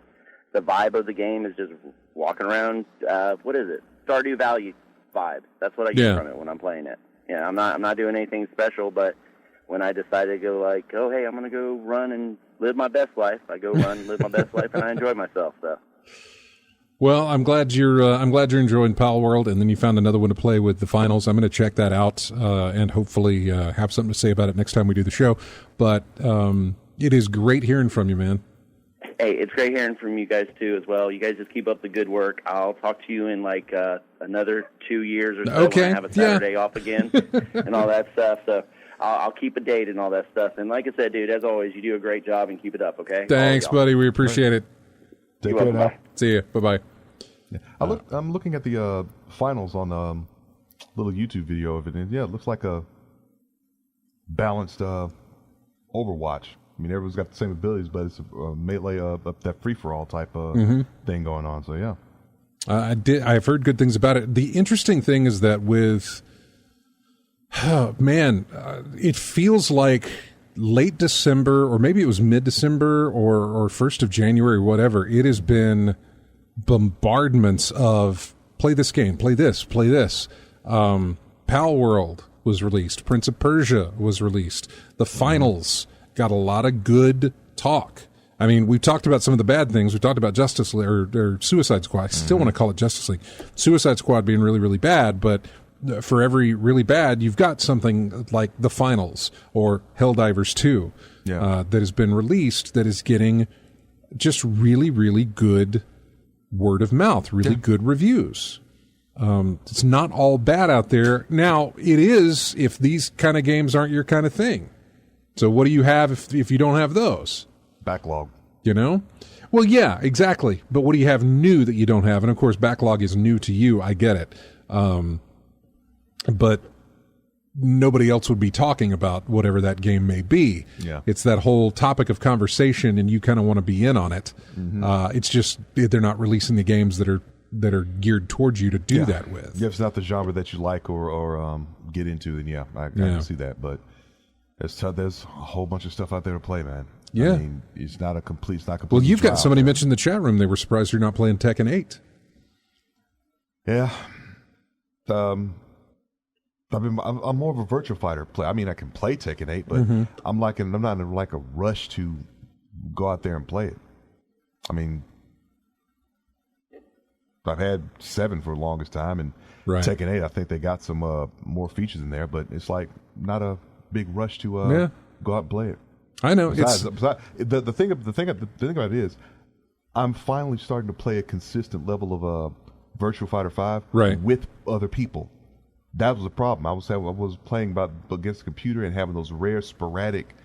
the vibe of the game is just walking around. What is it? Stardew Valley vibe. That's what I get from it when I'm playing it. Yeah, I'm not doing anything special, but when I decide to go like, oh hey, I'm gonna go run and live my best life, I go run, live my best life, and I enjoy myself. So. Well, I'm glad you're enjoying Pal World, and then you found another one to play with the finals. I'm going to check that out and hopefully have something to say about it next time we do the show. But it is great hearing from you, man. Hey, it's great hearing from you guys too as well. You guys just keep up the good work. I'll talk to you in like another 2 years or so when I have a Saturday off again and all that stuff. So I'll keep a date and all that stuff. And like I said, dude, as always, you do a great job and keep it up, okay? Thanks, buddy. We appreciate it. Take care now. See you. Bye-bye. Yeah. I'm looking at the finals on little YouTube video of it, and yeah, it looks like a balanced Overwatch. I mean, everyone's got the same abilities, but it's a melee, that free-for-all type thing going on. So yeah, I've heard good things about it. The interesting thing is that with, it feels like late December, or maybe it was mid-December or 1st of January, whatever. It has been bombardments of play this game, play this. Pal World was released. Prince of Persia was released. The finals got a lot of good talk. I mean, we've talked about some of the bad things. We talked about Justice League or Suicide Squad. I still want to call it Justice League. Suicide Squad being really, really bad, but for every really bad, you've got something like the finals or Helldivers 2 that has been released that is getting just really, really good word of mouth, really good reviews. It's not all bad out there. Now, it is if these kind of games aren't your kind of thing. So what do you have if you don't have those? Backlog. You know? Well, yeah, exactly. But what do you have new that you don't have? And, of course, backlog is new to you. I get it. But nobody else would be talking about whatever that game may be. Yeah. It's that whole topic of conversation, and you kind of want to be in on it. It's just they're not releasing the games that are geared towards you to do that with. If it's not the genre that you like or get into, then I can see that. But there's a whole bunch of stuff out there to play, man. Yeah. I mean, it's not complete. Well, you've got somebody mentioned in the chat room they were surprised you're not playing Tekken 8. Yeah. I'm more of a virtual fighter player. I mean, I can play Tekken 8, but I'm not in like a rush to go out there and play it. I mean, I've had 7 for the longest time, and Tekken 8, I think they got some more features in there, but it's like not a big rush to go out and play it. I know. The thing about it is, I'm finally starting to play a consistent level of Virtua Fighter 5 with other people. That was the problem. I was playing against the computer and having those rare sporadic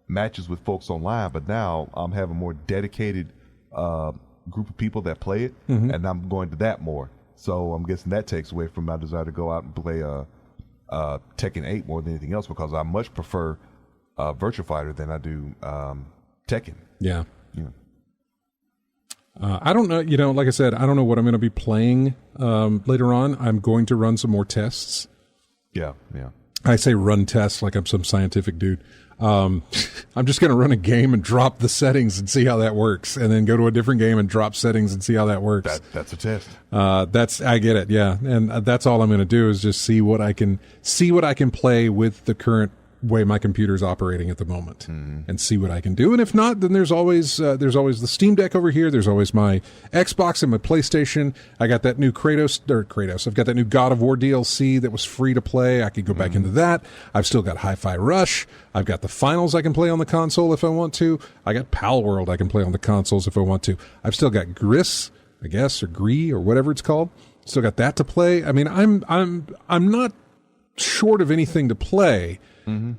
matches with folks online, but now I'm having a more dedicated group of people that play it, and I'm going to that more. So I'm guessing that takes away from my desire to go out and play Tekken 8 more than anything else, because I much prefer Virtua Fighter than I do Tekken. Yeah. I don't know, like I said, I don't know what I'm going to be playing later on. I'm going to run some more tests. Yeah. I say run tests like I'm some scientific dude. I'm just going to run a game and drop the settings and see how that works, and then go to a different game and drop settings and see how that works. That's a test. I get it, yeah. And that's all I'm going to do is just see what I can play with the current way my computer's operating at the moment, and see what I can do. And if not, then there's always the Steam Deck over here. There's always my Xbox and my PlayStation. I got that new Kratos. I've got that new God of War DLC that was free to play. I could go back into that. I've still got Hi-Fi Rush. I've got the finals I can play on the console if I want to. I got Pal World I can play on the consoles if I want to. I've still got Gris, I guess, or Gree, or whatever it's called. Still got that to play. I mean, I'm not short of anything to play.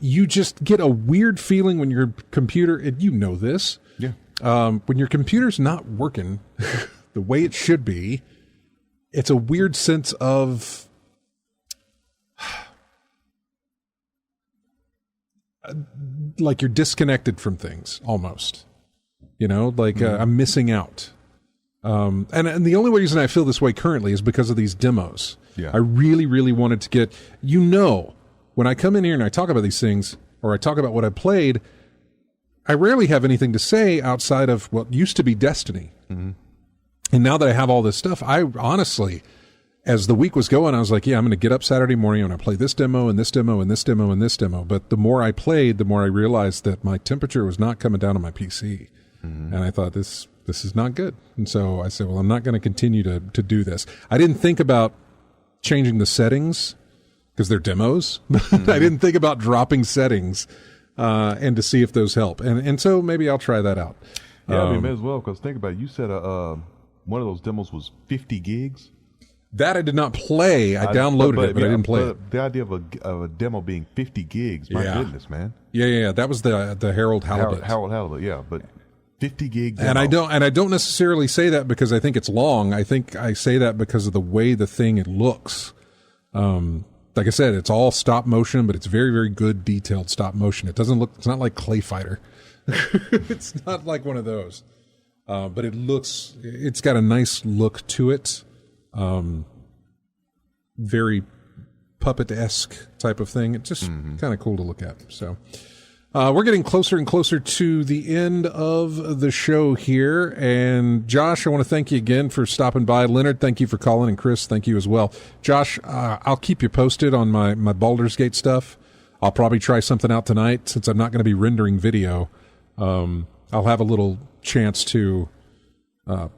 You just get a weird feeling when your computer, and you know this, when your computer's not working the way it should be, it's a weird sense of like you're disconnected from things almost, like I'm missing out. And the only reason I feel this way currently is because of these demos. I really, really wanted to get, when I come in here and I talk about these things, or I talk about what I played, I rarely have anything to say outside of what used to be Destiny. And now that I have all this stuff, I honestly, as the week was going, I was like, I'm going to get up Saturday morning and I play this demo and this demo and this demo and this demo. But the more I played, the more I realized that my temperature was not coming down on my PC. And I thought, this is not good. And so I said, well, I'm not going to continue to do this. I didn't think about changing the settings, because they're demos. I didn't think about dropping settings and to see if those help. And so maybe I'll try that out. Yeah, I mean, may as well, because think about it. You said one of those demos was 50 gigs. That I did not play. I downloaded it, but I didn't play it. The idea of a demo being 50 gigs, my goodness, man. Yeah. That was the Harold Halibut. Harold Halibut, yeah, but 50 gig demo. And I don't necessarily say that because I think it's long. I think I say that because of the way the thing looks. Like I said, it's all stop motion, but it's very, very good detailed stop motion. It doesn't look. It's not like Clay Fighter. It's not like one of those. But it looks. It's got a nice look to it. Very puppet-esque type of thing. It's just kind of cool to look at. So we're getting closer and closer to the end of the show here. And Josh, I want to thank you again for stopping by. Leonard, thank you for calling. And Chris, thank you as well. Josh, I'll keep you posted on my Baldur's Gate stuff. I'll probably try something out tonight since I'm not going to be rendering video. I'll have a little chance to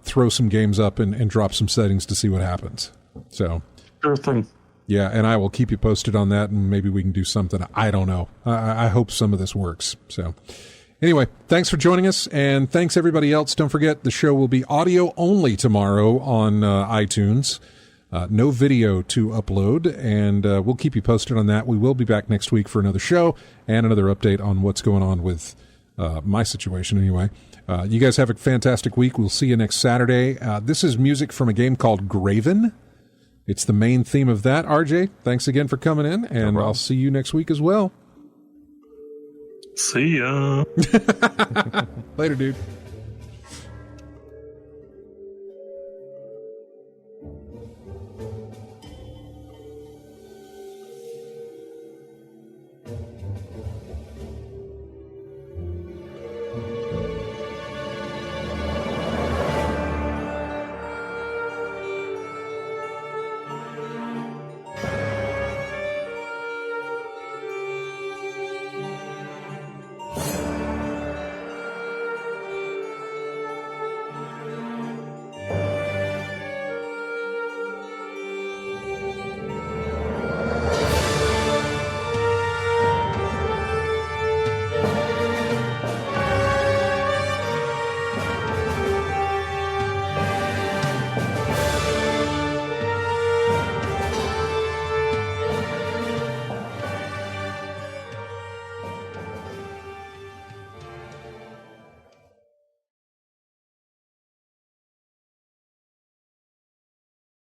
throw some games up and drop some settings to see what happens. So, sure thing. Yeah, and I will keep you posted on that, and maybe we can do something. I don't know. I hope some of this works. So, anyway, thanks for joining us, and thanks everybody else. Don't forget, the show will be audio only tomorrow on iTunes. No video to upload, and we'll keep you posted on that. We will be back next week for another show and another update on what's going on with my situation anyway. You guys have a fantastic week. We'll see you next Saturday. This is music from a game called Graven. It's the main theme of that. RJ, thanks again for coming in, and I'll see you next week as well. See ya. Later, dude.